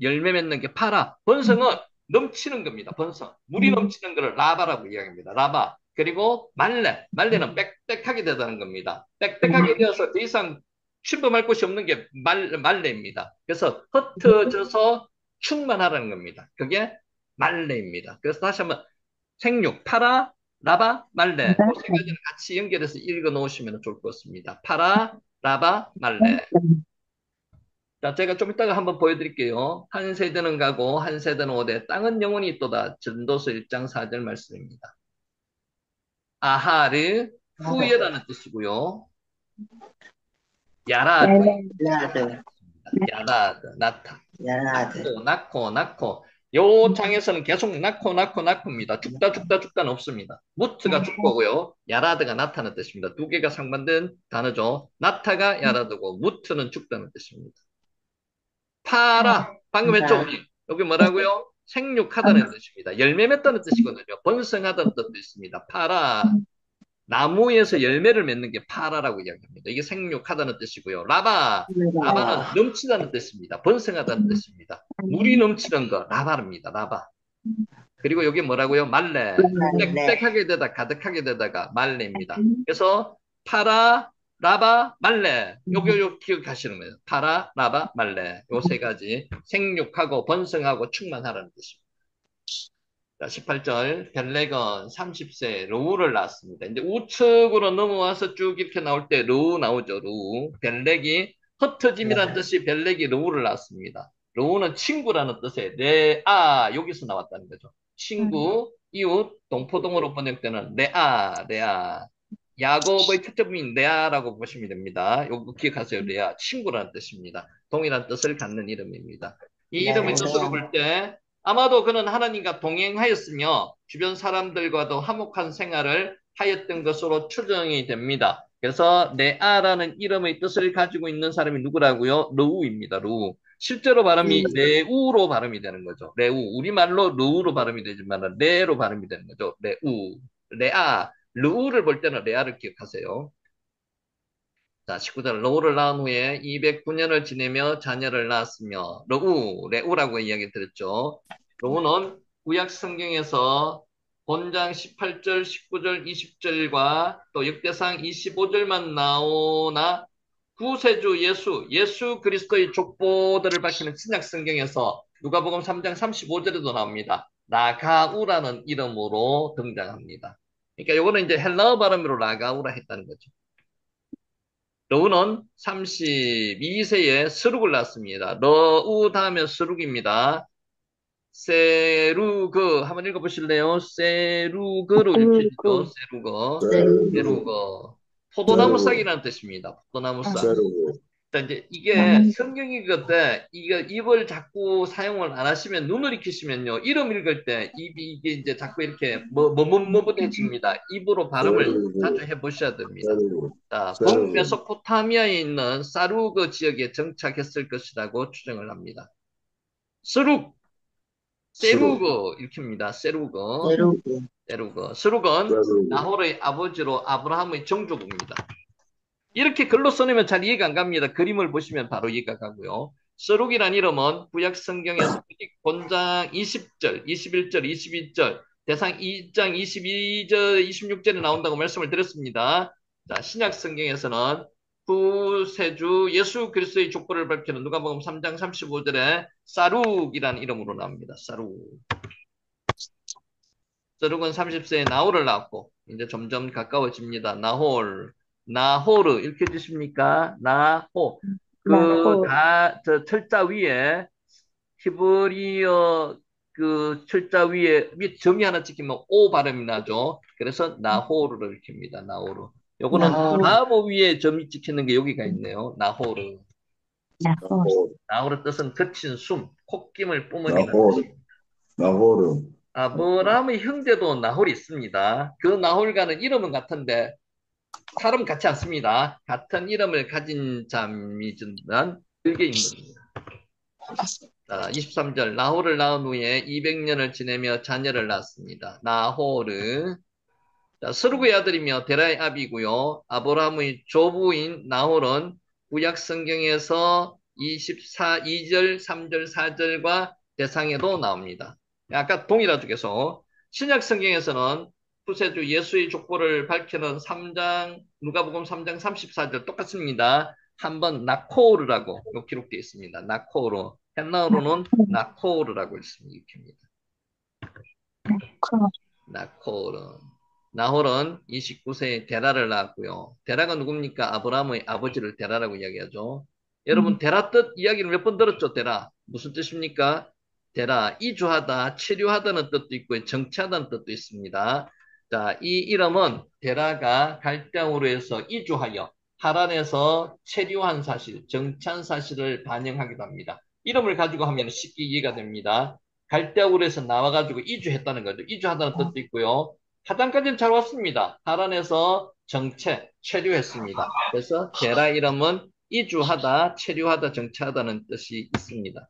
열매 맺는 게 파라. 번성은 넘치는 겁니다. 번성. 물이 넘치는 것을 라바라고 이야기합니다. 라바. 그리고 말레는 빽빽하게 되다는 겁니다. 빽빽하게 되어서 더 이상 침범할 곳이 없는 게 말레입니다. 그래서 흩어져서 충만하라는 겁니다. 그게 말레입니다. 그래서 다시 한번 생육, 파라, 라바, 말레. 나가, 그 세 가지를 같이 연결해서 읽어 놓으시면 좋을 것 같습니다. 파라, 라바, 말레. 자, 제가 좀 이따가 한번 보여드릴게요. 한 세대는 가고 한 세대는 오되 땅은 영원히 있도다. 전도서 1장 4절 말씀입니다. 아하르 후예라는 뜻이고요. 야라드 야라드, 야라드 나타 야라드, 낳고 요 장에서는 계속 낳고입니다. 죽다는 없습니다. 무트가 죽고고요. 야라드가 나타는 뜻입니다. 두 개가 상반된 단어죠. 나타가 야라드고 무트는 죽다는 뜻입니다. 파라. 방금 했죠, 우리? 여기 뭐라고요? 생육하다는 뜻입니다. 열매 맺다는 뜻이거든요. 번성하다는 뜻도 있습니다. 파라. 나무에서 열매를 맺는 게 파라라고 이야기합니다. 이게 생육하다는 뜻이고요. 라바는 넘치다는 뜻입니다. 번성하다는 뜻입니다. 물이 넘치는 거, 라바입니다. 라바. 그리고 여기 뭐라고요? 말레. 말레, 빽빽하게 되다, 가득하게 되다가 말레입니다. 그래서 파라, 라바, 말레. 요거 기억하시는 거예요. 파라, 라바, 말레. 요 세 가지. 생육하고 번성하고 충만하라는 뜻입니다. 자, 18절. 벨렉은 30세 르우를 낳았습니다. 이제 우측으로 넘어와서 쭉 이렇게 나올 때 르우 나오죠. 르우. 벨렉이 흩어짐이라는 뜻이 벨렉이 르우를 낳았습니다. 르우는 친구라는 뜻의 레아 여기서 나왔다는 거죠. 친구, 이웃, 동포동으로 번역되는 레아. 야곱의 첫째부인 레아라고 보시면 됩니다. 요거 기억하세요. 레아. 친구라는 뜻입니다. 동일한 뜻을 갖는 이름입니다. 이 이름의 뜻으로 볼 때 아마도 그는 하나님과 동행하였으며 주변 사람들과도 화목한 생활을 하였던 것으로 추정이 됩니다. 그래서 레아라는 이름의 뜻을 가지고 있는 사람이 누구라고요? 르우입니다. 르우. 실제로 발음이 레우로 발음이 되는 거죠. 레우. 우리말로 르우로 발음이 되지만 레로 발음이 되는 거죠. 레우. 레아. 르우를 볼 때는 레아를 기억하세요. 자, 19절. 르우를 낳은 후에 209년을 지내며 자녀를 낳았으며 레우라고 이야기 드렸죠. 르우는 구약 성경에서 본장 18절, 19절, 20절과 또 역대상 25절만 나오나 구세주 예수 그리스도의 족보들을 밝히는 신약 성경에서 누가복음 3장 35절에도 나옵니다. 라가우라는 이름으로 등장합니다. 그러니까 요거는 이제 헬라어 발음으로 라가우라 했다는 거죠. 러우는 32세에 스룩을 낳았습니다. 러우 다음에 스룩입니다. 세루그 한번 읽어보실래요? 세루그로 읽혀지죠. 세루거. 세르고, 세루거. 포도나무 세르고, 싹이라는 뜻입니다. 포도나무 싹. 세르고, 자, 이제 이게 성경 읽을 때 이거 입을 자꾸 사용을 안 하시면 눈을 익히시면요. 이름 읽을 때 입이 이게 이제 자꾸 이렇게 머뭇머뭇해집니다. 입으로 발음을 자주 세르고, 해보셔야 됩니다. 세르고, 자, 세르고, 북메소포타미아에 있는 사루그 지역에 정착했을 것이라고 추정을 합니다. 스룩, 스룩, 세루그 읽힙니다. 세루그, 세르고. 세루그. 스룩은 세르고, 나홀의 아버지로 아브라함의 정조부입니다. 이렇게 글로 써내면 잘 이해가 안 갑니다. 그림을 보시면 바로 이해가 가고요. 스룩이란 이름은 구약 성경에서 본장 20절, 21절, 22절, 대상 2장 22절, 26절에 나온다고 말씀을 드렸습니다. 자, 신약 성경에서는 구세주 예수 그리스도의 족보를 밝히는 누가복음 3장 35절에 사룩이라는 이름으로 나옵니다. 사룩. 서룩은 30세에 나홀을 낳았고 이제 점점 가까워집니다. 나홀, 이렇게 주십니까? 나호. 저 철자 위에 히브리어 그 철자 위에 점이 하나 찍히면 오 발음이 나죠. 그래서 나호르를 읽힙니다. 나호르. 요거는 바보 위에 점이 찍히는 게 여기가 있네요. 나호르. 나홀, 나호르 뜻은 거친 숨, 콧김을 뿜으리는 나홀, 뜻입니다. 나홀은, 아브라함의 형제도 나홀이 있습니다. 그 나홀과는 이름은 같은데 사람 같지 않습니다. 같은 이름을 가진 자미지만 별개 인물입니다. 자, 23절 나홀을 낳은 후에 200년을 지내며 자녀를 낳았습니다. 나홀은 자, 스루그의 아들이며 데라의 아비고요. 아브라함의 조부인 나홀은 구약 성경에서 2절, 3절, 4절과 대상에도 나옵니다. 아까 동일한 쪽에서 신약 성경에서는 구세주 예수의 족보를 밝히는 3장 누가복음 3장 34절 똑같습니다. 한번 나코르라고 기록되어 있습니다. 나코르. 헬라어로는 나코르라고 읽습니다. 나코르. 나홀은 29세에 데라를 낳았고요. 데라가 누굽니까? 아브라함의 아버지를 데라라고 이야기하죠. 여러분 데라 뜻 이야기를 몇 번 들었죠? 데라. 무슨 뜻입니까? 데라, 이주하다, 체류하다는 뜻도 있고 정치하다는 뜻도 있습니다. 자, 이 이름은 데라가 갈대아우로 해서 이주하여 하란에서 체류한 사실, 정치한 사실을 반영하기도 합니다. 이름을 가지고 하면 쉽게 이해가 됩니다. 갈대아우로에서 나와가지고 이주했다는 거죠. 이주하다는 뜻도 있고요. 하단까지는 잘 왔습니다. 하란에서 체류했습니다. 그래서 데라 이름은 이주하다, 체류하다, 정체하다는 뜻이 있습니다.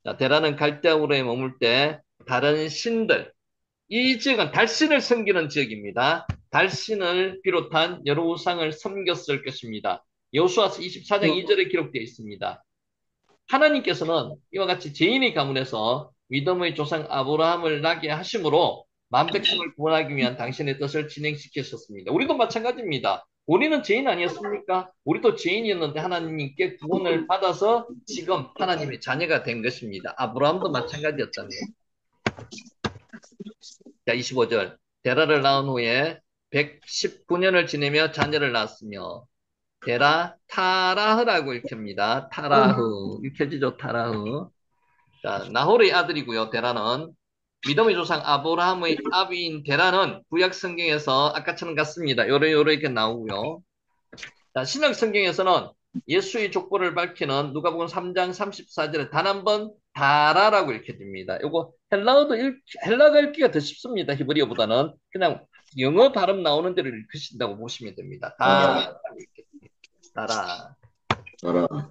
자, 데라는 갈대아우로에 머물 때 다른 신들, 이 지역은 달신을 섬기는 지역입니다. 달신을 비롯한 여러 우상을 섬겼을 것입니다. 여호수아서 24장 2절에 기록되어 있습니다. 하나님께서는 이와 같이 죄인의 가문에서 믿음의 조상 아브라함을 나게 하심으로 만백성을 구원하기 위한 당신의 뜻을 진행시키셨습니다. 우리도 마찬가지입니다. 우리는 죄인 아니었습니까? 우리도 죄인이었는데 하나님께 구원을 받아서 지금 하나님의 자녀가 된 것입니다. 아브라함도 마찬가지였다는 거예요. 자, 25절. 데라를 낳은 후에 119년을 지내며 자녀를 낳았으며 데라 타라흐라고 읽힙니다. 타라흐 읽혀지죠. 타라흐. 자, 나홀의 아들이고요. 데라는 믿음의 조상 아브라함의 아비인 데라는 구약 성경에서 아까처럼 같습니다. 요래 이렇게 나오고요. 자, 신약 성경에서는 예수의 족보를 밝히는 누가복음 3장 34절에 단 한 번 다라라고 읽혀집니다. 요거 헬라가 읽기가 더 쉽습니다. 히브리어보다는 그냥 영어 발음 나오는 대로 읽으신다고 보시면 됩니다. 다라라고 읽혀집니다. 다라. 나라,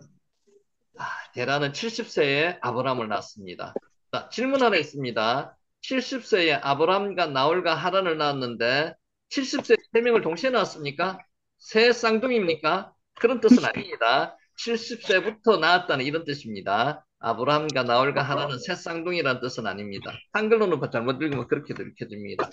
데라는 70세에 아브라함을 낳았습니다. 자, 질문 하나 있습니다. 70세에 아브라함과 나홀과 하란을 낳았는데 70세에 세 명을 동시에 낳았습니까? 새 쌍둥이입니까? 그런 뜻은 아닙니다. 70세부터 낳았다는 이런 뜻입니다. 아브라함과 나홀과 하란은 새 쌍둥이라는 뜻은 아닙니다. 한글로는 잘못 읽으면 그렇게 읽혀집니다.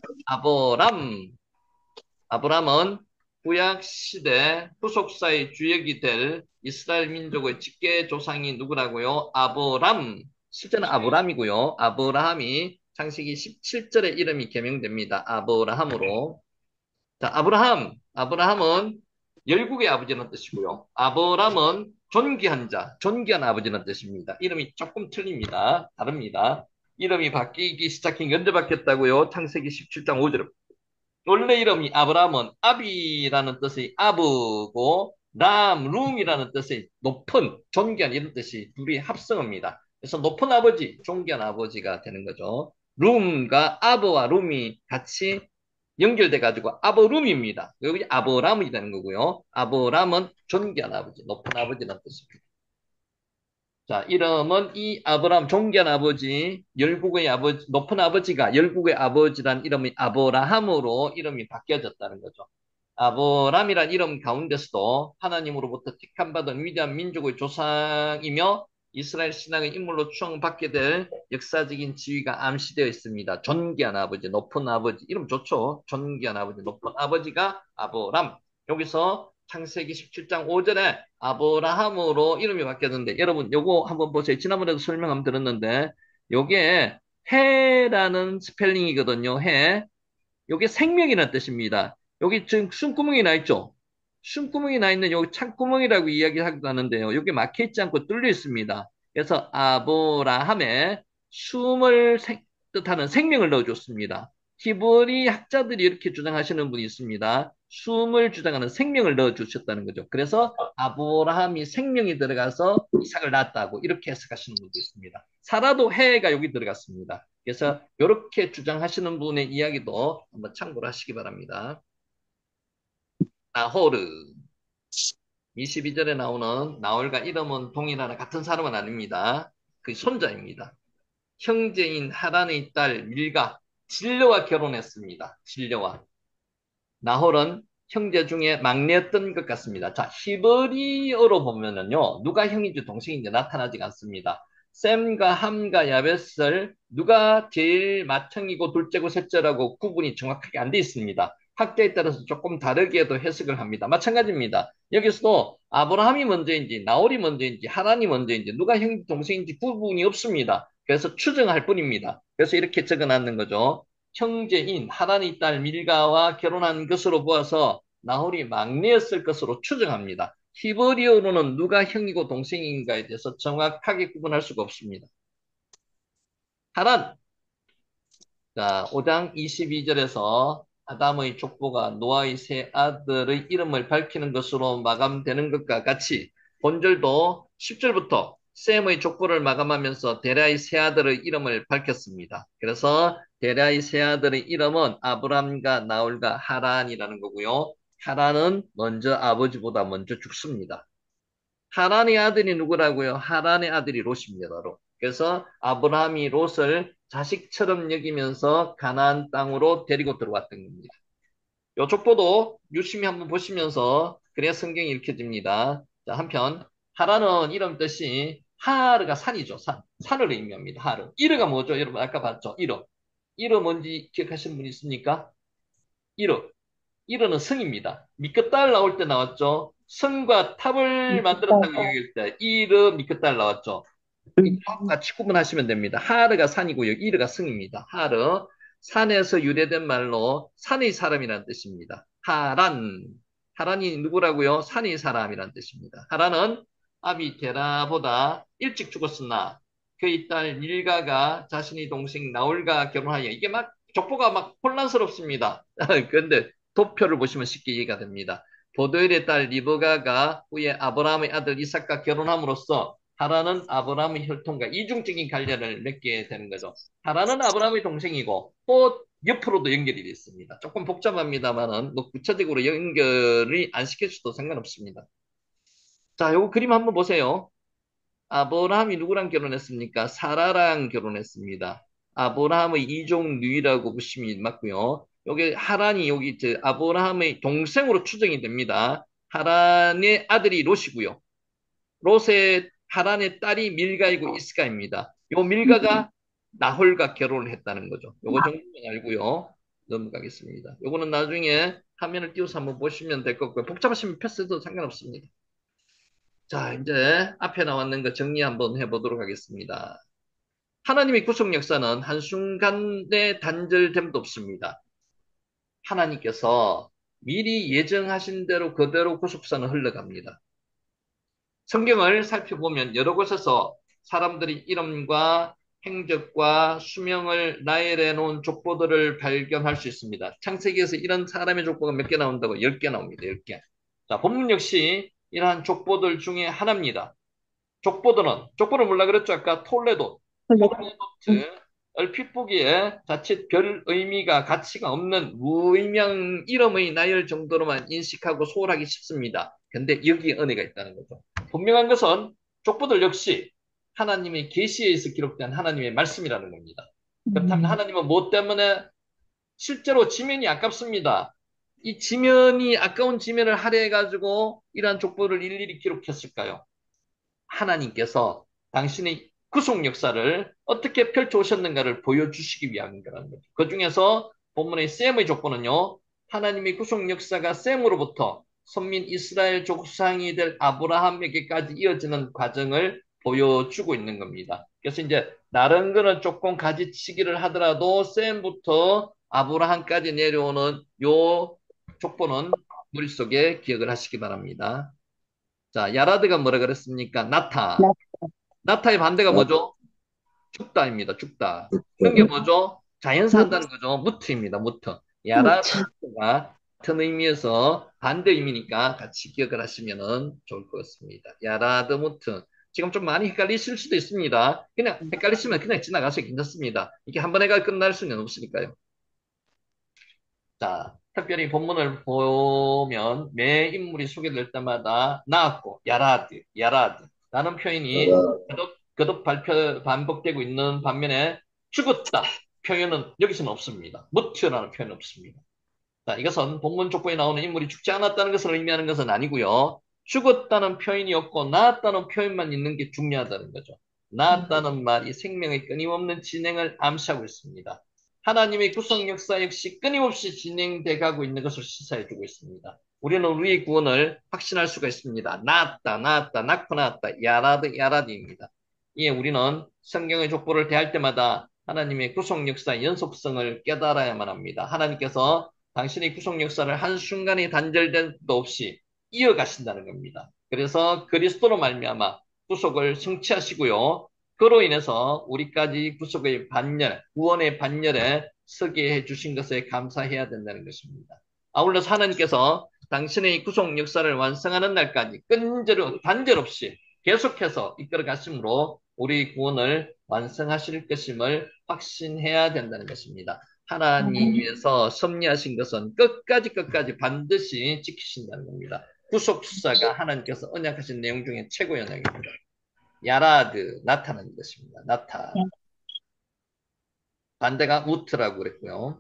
아브람은 구약 시대 후속사의 주역이 될 이스라엘 민족의 직계 조상이 누구라고요? 아브람. 실제는 아브람이고요. 아브라함이 창세기 17절에 이름이 개명됩니다. 아브라함으로. 자, 아브라함은 열국의 아버지라는 뜻이고요. 아브람은 존귀한 자, 존귀한 아버지라는 뜻입니다. 이름이 조금 틀립니다. 다릅니다. 이름이 바뀌기 시작한 게 언제 바뀌었다고요? 창세기 17장 5절. 원래 이름이 아브라함은 아비라는 뜻의 아브고 룸이라는 뜻의 높은, 존귀한 이런 뜻이 둘이 합성어입니다. 그래서 높은 아버지, 존귀한 아버지가 되는 거죠. 룸과 아브와 룸이 같이 연결돼 가지고 아브룸입니다. 여기 아브람이 되는 거고요. 아브람은 존귀한 아버지, 높은 아버지라는 뜻입니다. 자, 이름은 이 아브람, 존귀한 아버지, 열국의 아버지, 높은 아버지가 열국의 아버지란 이름이 아브라함으로 이름이 바뀌어졌다는 거죠. 아브람이란 이름 가운데서도 하나님으로부터 택함받은 위대한 민족의 조상이며 이스라엘 신앙의 인물로 추앙받게 될 역사적인 지위가 암시되어 있습니다. 존귀한 아버지, 높은 아버지, 이름 좋죠? 존귀한 아버지, 높은 아버지가 아브람. 여기서 창세기 17장 5절에 아브라함으로 이름이 바뀌었는데 여러분 요거 한번 보세요. 지난번에도 설명 한번 들었는데 요게 해라는 스펠링이거든요. 해. 요게 생명이라는 뜻입니다. 여기 지금 숨구멍이 나 있죠? 숨구멍이 나 있는 여기 창구멍이라고 이야기하기도 하는데요. 여기 막혀 있지 않고 뚫려 있습니다. 그래서 아브라함에 숨을 뜻하는 생명을 넣어줬습니다. 히브리 학자들이 이렇게 주장하시는 분이 있습니다. 숨을 주장하는 생명을 넣어주셨다는 거죠. 그래서 아브라함이 생명이 들어가서 이삭을 낳았다고 이렇게 해석하시는 분도 있습니다. 사라도 해가 여기 들어갔습니다. 그래서 이렇게 주장하시는 분의 이야기도 한번 참고를 하시기 바랍니다. 나호르 22절에 나오는 나홀과 이름은 동일하나 같은 사람은 아닙니다. 그 손자입니다. 형제인 하란의 딸 밀가 질려와 결혼했습니다. 질려와. 나홀은 형제 중에 막내였던 것 같습니다. 자, 히브리어로 보면은요, 누가 형인지 동생인지 나타나지 않습니다. 셈과 함과 야벳을 누가 제일 맏형이고 둘째고 셋째라고 구분이 정확하게 안 돼 있습니다. 학자에 따라서 조금 다르게도 해석을 합니다. 마찬가지입니다. 여기서도 아브라함이 먼저인지 나홀이 먼저인지 하란이 먼저인지 누가 형인지 동생인지 구분이 없습니다. 그래서 추정할 뿐입니다. 그래서 이렇게 적어놨는 거죠. 형제인 하란의 딸 밀가와 결혼한 것으로 보아서 나홀이 막내였을 것으로 추정합니다. 히브리어로는 누가 형이고 동생인가에 대해서 정확하게 구분할 수가 없습니다. 하란, 자, 5장 22절에서 아담의 족보가 노아의 세 아들의 이름을 밝히는 것으로 마감되는 것과 같이 본절도 10절부터 셈의 족보를 마감하면서 데라의 세 아들의 이름을 밝혔습니다. 그래서 데라의 세 아들의 이름은 아브람과 나홀과 하란이라는 거고요. 하란은 먼저 아버지보다 먼저 죽습니다. 하란의 아들이 누구라고요? 하란의 아들이 롯입니다. 롯. 그래서 아브라함이 롯을 자식처럼 여기면서 가나안 땅으로 데리고 들어왔던 겁니다. 요 족보도 유심히 한번 보시면서 그래야 성경이 읽혀집니다. 자, 한편 하란은 이름 뜻이 하르가 산이죠. 산을 의미합니다. 하르. 이르가 뭐죠? 여러분 아까 봤죠? 이르. 이르 뭔지 기억하시는 분 있습니까? 이르. 이르는 성입니다. 미끄달 나올 때 나왔죠. 성과 탑을 만들었다고 얘기할 때 이르 미끄달 나왔죠. 같이 구분하시면 됩니다. 하르가 산이고요. 이르가 성입니다. 하르 산에서 유래된 말로 산의 사람이라는 뜻입니다. 하란이 누구라고요? 산의 사람이라는 뜻입니다. 하란은 아비 데라보다 일찍 죽었으나 그의 딸 밀가가 자신의 동생 나홀과 결혼하여 이게 막 족보가 막 혼란스럽습니다. 그런데 도표를 보시면 쉽게 이해가 됩니다. 보드엘의 딸 리브가가 후에 아브라함의 아들 이삭과 결혼함으로써 하란은 아브라함의 혈통과 이중적인 관련을 맺게 되는 거죠. 하란은 아브라함의 동생이고 또 옆으로도 연결이 되어 있습니다. 조금 복잡합니다만은 뭐 구체적으로 연결이 안 시켜줘도 상관없습니다. 자, 요거 그림 한번 보세요. 아브라함이 누구랑 결혼했습니까? 사라랑 결혼했습니다. 아브라함의 이종 누이라고 보시면 맞고요. 여기 하란이 여기 아브라함의 동생으로 추정이 됩니다. 하란의 아들이 롯이고요. 롯의 하란의 딸이 밀가이고 이스가입니다. 요 밀가가 나홀과 결혼을 했다는 거죠. 요거 정도만 알고요. 넘어가겠습니다. 요거는 나중에 화면을 띄워서 한번 보시면 될 것 같고요. 복잡하시면 패스해도 상관없습니다. 자, 이제 앞에 나왔는 거 정리 한번 해보도록 하겠습니다. 하나님의 구속 역사는 한순간에 단절됨도 없습니다. 하나님께서 미리 예정하신 대로 그대로 구속사는 흘러갑니다. 성경을 살펴보면 여러 곳에서 사람들이 이름과 행적과 수명을 나열해 놓은 족보들을 발견할 수 있습니다. 창세기에서 이런 사람의 족보가 몇 개 나온다고? 10개 나옵니다. 10개. 자, 본문 역시 이러한 족보들 중에 하나입니다. 족보를 몰라 그랬죠? 아까 톨레도트, 얼핏 보기에 자칫 별 의미가 가치가 없는 무의명 이름의 나열 정도로만 인식하고 소홀하기 쉽습니다. 근데 여기에 은혜가 있다는 거죠. 분명한 것은 족보들 역시 하나님의 계시에서 기록된 하나님의 말씀이라는 겁니다. 그렇다면 하나님은 무엇 때문에 실제로 지면이 아깝습니다. 이 지면이 아까운 지면을 할애해가지고 이러한 족보를 일일이 기록했을까요? 하나님께서 당신의 구속 역사를 어떻게 펼쳐오셨는가를 보여주시기 위한 거라는 거죠. 그 중에서 본문의 셈의 족보는요, 하나님의 구속 역사가 셈으로부터 선민 이스라엘 조상이 될 아브라함에게까지 이어지는 과정을 보여주고 있는 겁니다. 그래서 이제 다른 거는 조금 가지치기를 하더라도 셈부터 아브라함까지 내려오는 요 족보는 머릿속에 기억을 하시기 바랍니다. 자, 야라드가 뭐라 그랬습니까? 나타. 나타의 반대가 뭐죠? 죽다입니다. 죽다. 그런 게 뭐죠? 자연사 한다는 거죠. 무트입니다. 무트. 야라드가 같은 의미에서 반대 의미니까 같이 기억을 하시면 좋을 것 같습니다. 야라드 무트. 지금 좀 많이 헷갈리실 수도 있습니다. 그냥 헷갈리시면 그냥 지나가서 괜찮습니다. 이게 한 번에 끝날 수는 없으니까요. 자, 특별히 본문을 보면 매 인물이 소개될 때마다 나았고, 야라드 라는 표현이 거듭 반복되고 있는 반면에 죽었다 표현은 여기서는 없습니다. 무트라는 표현은 없습니다. 자, 이것은 본문 족보에 나오는 인물이 죽지 않았다는 것을 의미하는 것은 아니고요. 죽었다는 표현이 없고 나았다는 표현만 있는 게 중요하다는 거죠. 나았다는 말이 생명의 끊임없는 진행을 암시하고 있습니다. 하나님의 구속 역사 역시 끊임없이 진행돼 가고 있는 것을 시사해 주고 있습니다. 우리는 우리의 구원을 확신할 수가 있습니다. 나았다, 낳고 나았다, 야라드입니다. 이에 우리는 성경의 족보를 대할 때마다 하나님의 구속 역사의 연속성을 깨달아야만 합니다. 하나님께서 당신의 구속 역사를 한순간에 단절됨도 없이 이어가신다는 겁니다. 그래서 그리스도로 말미암아 구속을 성취하시고요. 그로 인해서 우리까지 구속의 반열, 구원의 반열에 서게 해주신 것에 감사해야 된다는 것입니다. 아울러서 하나님께서 당신의 구속 역사를 완성하는 날까지 단절 없이 계속해서 이끌어 가심으로 우리 구원을 완성하실 것임을 확신해야 된다는 것입니다. 하나님께서 섭리하신 것은 끝까지 반드시 지키신다는 겁니다. 구속수사가 하나님께서 언약하신 내용 중에 최고의 언약입니다. 야라드, 나타나는 것입니다. 나타. 반대가 우트라고 그랬고요.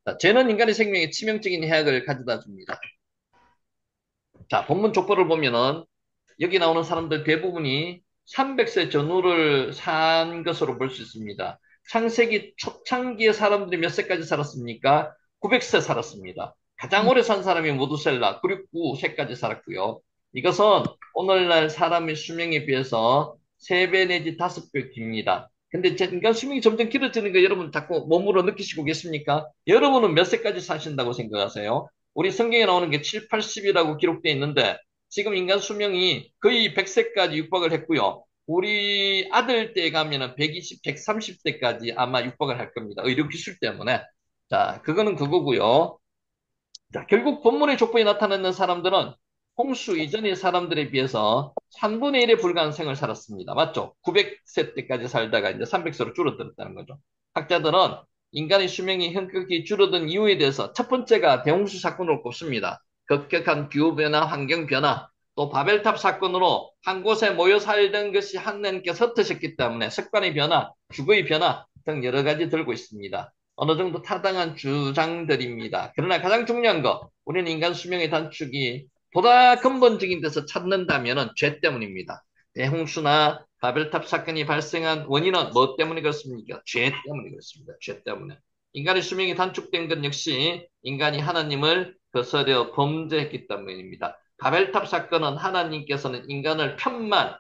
자, 죄는 인간의 생명에 치명적인 해악을 가져다 줍니다. 자, 본문 족보를 보면은 여기 나오는 사람들 대부분이 300세 전후를 산 것으로 볼 수 있습니다. 창세기 초창기의 사람들이 몇 세까지 살았습니까? 900세 살았습니다. 가장 오래 산 사람이 모두셀라, 969세까지 살았고요. 이것은 오늘날 사람의 수명에 비해서 3배 내지 5배 깁니다. 근데 인간 수명이 점점 길어지는 거 여러분 자꾸 몸으로 느끼시고 계십니까? 여러분은 몇 세까지 사신다고 생각하세요? 우리 성경에 나오는 게 7, 80이라고 기록되어 있는데 지금 인간 수명이 거의 100세까지 육박을 했고요. 우리 아들 때 가면은 120, 130세까지 아마 육박을 할 겁니다. 의료기술 때문에. 자, 그거는 그거고요. 자, 결국 본문의 족보에 나타나는 사람들은 홍수 이전의 사람들에 비해서 3분의 1에 불과한 생을 살았습니다. 맞죠? 900세 때까지 살다가 이제 300세로 줄어들었다는 거죠. 학자들은 인간의 수명이 현격히 줄어든 이유에 대해서 첫 번째가 대홍수 사건으로 꼽습니다. 급격한 기후변화, 환경변화, 또 바벨탑 사건으로 한 곳에 모여 살던 것이 하나님께서 흩으셨기 때문에 습관의 변화, 주거의 변화 등 여러 가지 들고 있습니다. 어느 정도 타당한 주장들입니다. 그러나 가장 중요한 거, 우리는 인간 수명의 단축이 보다 근본적인 데서 찾는다면 죄 때문입니다. 대홍수나 바벨탑 사건이 발생한 원인은 뭐 때문에 그렇습니까? 죄 때문에 그렇습니다. 죄 때문에. 인간의 수명이 단축된 것 역시 인간이 하나님을 거스려 범죄했기 때문입니다. 바벨탑 사건은 하나님께서는 인간을 편만,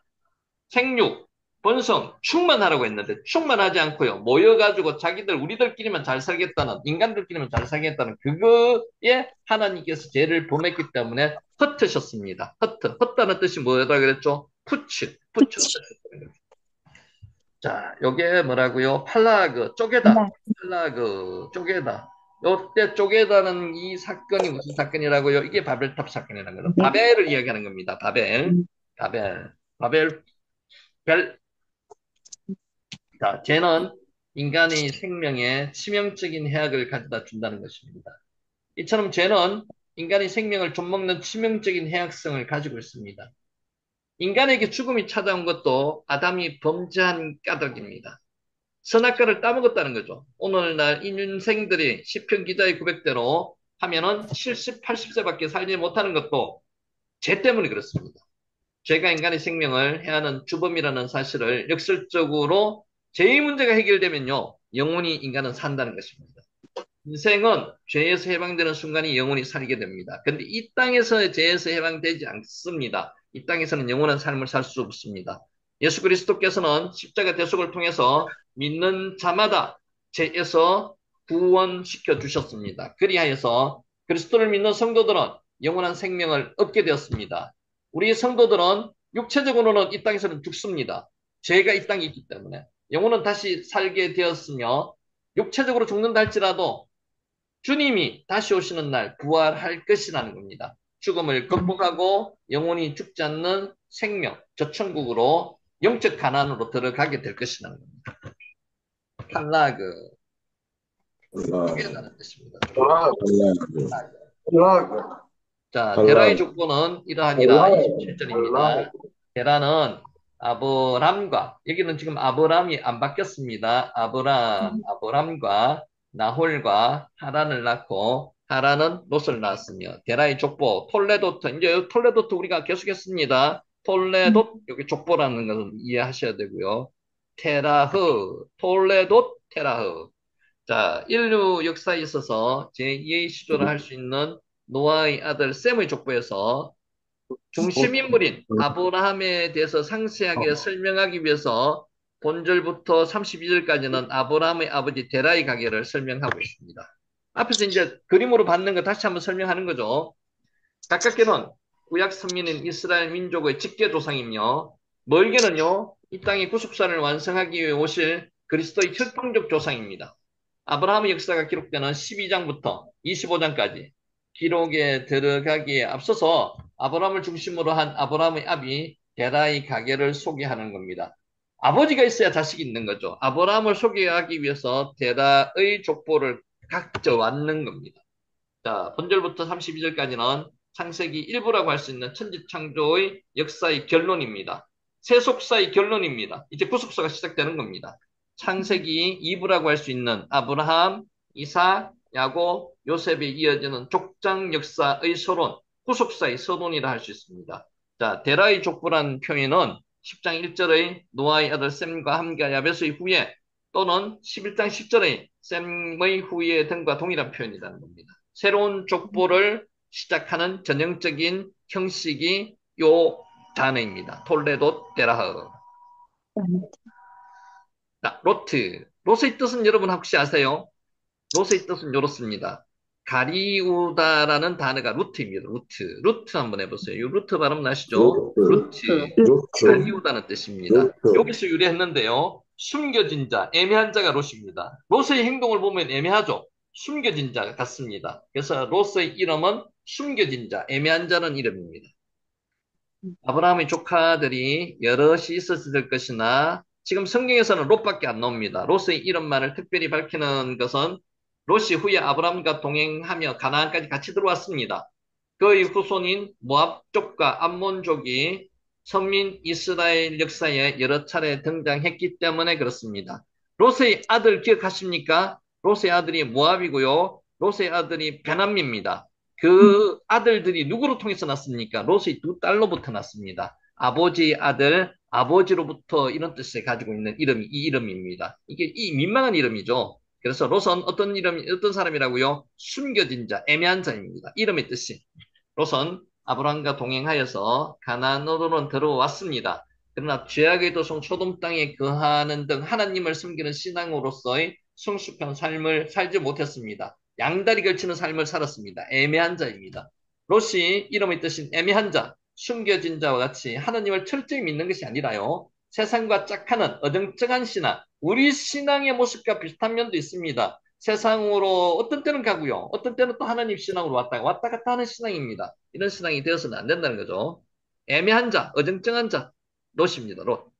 생육, 번성, 충만하라고 했는데 충만하지 않고요. 모여가지고 자기들 우리들끼리만 잘 살겠다는 인간들끼리만 잘 살겠다는 그거에 하나님께서 죄를 범했기 때문에 흩으셨습니다. 흩다는 뜻이 뭐다 그랬죠? 푸츠. 자, 요게 뭐라고요? 팔라그, 쪼개다. 팔라그, 쪼개다. 요때 쪼개다는 이 사건이 무슨 사건이라고요? 이게 바벨탑 사건이라는 거죠. 바벨을 이야기하는 겁니다. 바벨. 벨. 자, 죄는 인간의 생명에 치명적인 해악을 가져다 준다는 것입니다. 이처럼 죄는 인간의 생명을 좀먹는 치명적인 해악성을 가지고 있습니다. 인간에게 죽음이 찾아온 것도 아담이 범죄한 까닭입니다. 선악과를 따먹었다는 거죠. 오늘날 인생들이 시편 기자의 고백대로 하면은 70, 80세밖에 살지 못하는 것도 죄 때문에 그렇습니다. 죄가 인간의 생명을 해하는 주범이라는 사실을 역설적으로 죄의 문제가 해결되면요, 영원히 인간은 산다는 것입니다. 인생은 죄에서 해방되는 순간이 영원히 살게 됩니다. 근데 이 땅에서 죄에서 해방되지 않습니다. 이 땅에서는 영원한 삶을 살 수 없습니다. 예수 그리스도께서는 십자가 대속을 통해서 믿는 자마다 죄에서 구원시켜 주셨습니다. 그리하여서 그리스도를 믿는 성도들은 영원한 생명을 얻게 되었습니다. 우리 성도들은 육체적으로는 이 땅에서는 죽습니다. 죄가 이 땅에 있기 때문에 영혼은 다시 살게 되었으며 육체적으로 죽는다 할지라도 주님이 다시 오시는 날 부활할 것이라는 겁니다. 죽음을 극복하고 영원히 죽지 않는 생명, 저 천국으로 영적 가난으로 들어가게 될 것이라는 겁니다. 탈라그, 이게라는 뜻입니다. 자, 데라의 족보는 이러하니라 27절입니다. 데라는 아브람과, 여기는 지금 아브람이 안 바뀌었습니다. 아브람과 나홀과 하란을 낳고 하란은 롯을 낳았으며 데라의 족보 톨레도트, 이제 톨레도트 우리가 계속했습니다. 톨레도 여기 족보라는 것은 이해하셔야 되고요. 테라흐, 톨레도 테라흐. 자, 인류 역사에 있어서 제2의 시조를 할 수 있는 노아의 아들 셈의 족보에서 중심인물인 아브라함에 대해서 상세하게 설명하기 위해서 본절부터 32절까지는 아브라함의 아버지 데라의 가계를 설명하고 있습니다. 앞에서 이제 그림으로 받는 거 다시 한번 설명하는 거죠. 가깝게는 구약 선민인 이스라엘 민족의 직계 조상이며 멀게는요, 이 땅의 구속사를 완성하기 위해 오실 그리스도의 혈통적 조상입니다. 아브라함의 역사가 기록되는 12장부터 25장까지 기록에 들어가기에 앞서서 아브라함을 중심으로 한 아브라함의 아비 데라의 가계를 소개하는 겁니다. 아버지가 있어야 자식이 있는 거죠. 아브라함을 소개하기 위해서 데라의 족보를 각져 왔는 겁니다. 자, 본절부터 32절까지는 창세기 일부라고 할 수 있는 천지창조의 역사의 결론입니다. 세속사의 결론입니다. 이제 구속사가 시작되는 겁니다. 창세기 2부라고 할 수 있는 아브라함, 이삭, 야곱, 요셉에 이어지는 족장 역사의 서론, 구속사의 서론이라 할 수 있습니다. 자, 데라의 족보라는 표현은 10장 1절의 노아의 아들 셈과 함과 야벳의 후예 또는 11장 10절의 셈의 후예 등과 동일한 표현이라는 겁니다. 새로운 족보를 시작하는 전형적인 형식이 요 단어입니다. 톨레도 데라흐. 자, 로트. 롯의 뜻은 여러분 혹시 아세요? 롯의 뜻은 이렇습니다. 가리우다라는 단어가 루트입니다. 루트 한번 해보세요. 이 루트 발음 나시죠? 루트. 가리우다는 뜻입니다. 여기서 유래했는데요. 숨겨진 자, 애매한 자가 롯입니다. 롯의 행동을 보면 애매하죠? 숨겨진 자 같습니다. 그래서 롯의 이름은 숨겨진 자, 애매한 자는 이름입니다. 아브라함의 조카들이 여럿이 있었을 것이나 지금 성경에서는 롯밖에 안 나옵니다. 롯의 이름만을 특별히 밝히는 것은 롯이 후에 아브라함과 동행하며 가나안까지 같이 들어왔습니다. 그의 후손인 모압족과 암몬족이 선민 이스라엘 역사에 여러 차례 등장했기 때문에 그렇습니다. 롯의 아들 기억하십니까? 롯의 아들이 모압이고요. 롯의 아들이 베남입니다. 그 아들들이 누구로 통해서 났습니까? 롯의 두 딸로부터 났습니다. 아버지의 아들, 아버지로부터 이런 뜻을 가지고 있는 이름이 이 이름입니다. 이게 이 민망한 이름이죠. 그래서 롯은 어떤 사람이라고요? 숨겨진 자, 애매한 자입니다. 이름의 뜻이. 롯은 아브라함과 동행하여서 가나안으로는 들어왔습니다. 그러나 죄악의 도성 소돔 땅에 거하는 등 하나님을 숨기는 신앙으로서의 성숙한 삶을 살지 못했습니다. 양다리 걸치는 삶을 살았습니다. 애매한 자입니다. 롯이 이름의 뜻인 애매한 자, 숨겨진 자와 같이 하나님을 철저히 믿는 것이 아니라요. 세상과 짝하는 어정쩡한 신앙, 우리 신앙의 모습과 비슷한 면도 있습니다. 세상으로 어떤 때는 가고요. 어떤 때는 또 하나님 신앙으로 왔다 갔다 하는 신앙입니다. 이런 신앙이 되어서는 안 된다는 거죠. 애매한 자, 어정쩡한 자, 롯입니다. 롯.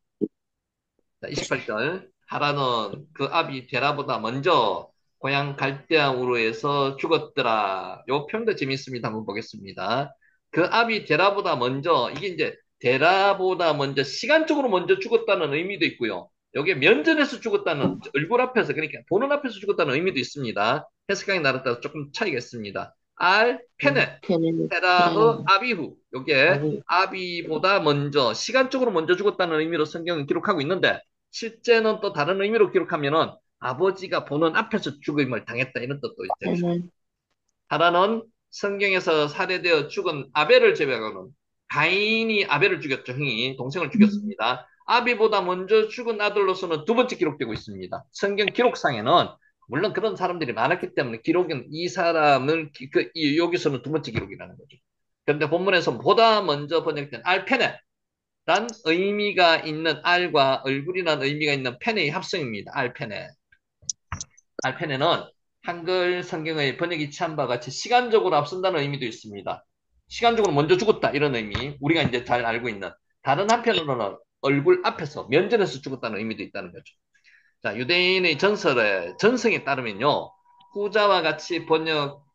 자, 28절. 하라는 그 아비 데라보다 먼저 고향 갈대아 우르에서 죽었더라. 요 표현도 재밌습니다. 한번 보겠습니다. 그 아비 데라보다 먼저, 이게 이제 데라보다 먼저 시간적으로 먼저 죽었다는 의미도 있고요. 여기에 면전에서 죽었다는 얼굴 앞에서, 그러니까 보는 앞에서 죽었다는 의미도 있습니다. 해석하기 나라 따라 조금 차이가 있습니다. 알 페네 걔는, 테라흐 아비후. 요게 아니, 아비보다 먼저 시간적으로 먼저 죽었다는 의미로 성경은 기록하고 있는데 실제는 또 다른 의미로 기록하면은 아버지가 보는 앞에서 죽음을 당했다 이런 뜻도 있죠. 걔는, 하나는 성경에서 살해되어 죽은 아벨을 제외하고는 가인이 아벨을 죽였죠. 형이 동생을 죽였습니다. 아비보다 먼저 죽은 아들로서는 두 번째 기록되고 있습니다. 성경 기록상에는 물론 그런 사람들이 많았기 때문에 기록은 이 사람을 여기서는 두 번째 기록이라는 거죠. 그런데 본문에서 보다 먼저 번역된 알페네 란 의미가 있는 알과 얼굴이라는 의미가 있는 페네의 합성입니다. 알페네. 알페네는 한글 성경의 번역이 취한 바와 같이 시간적으로 앞선다는 의미도 있습니다. 시간적으로 먼저 죽었다 이런 의미 우리가 이제 잘 알고 있는 다른 한편으로는 얼굴 앞에서 면전에서 죽었다는 의미도 있다는 거죠. 자, 유대인의 전성에 따르면요. 후자와 같이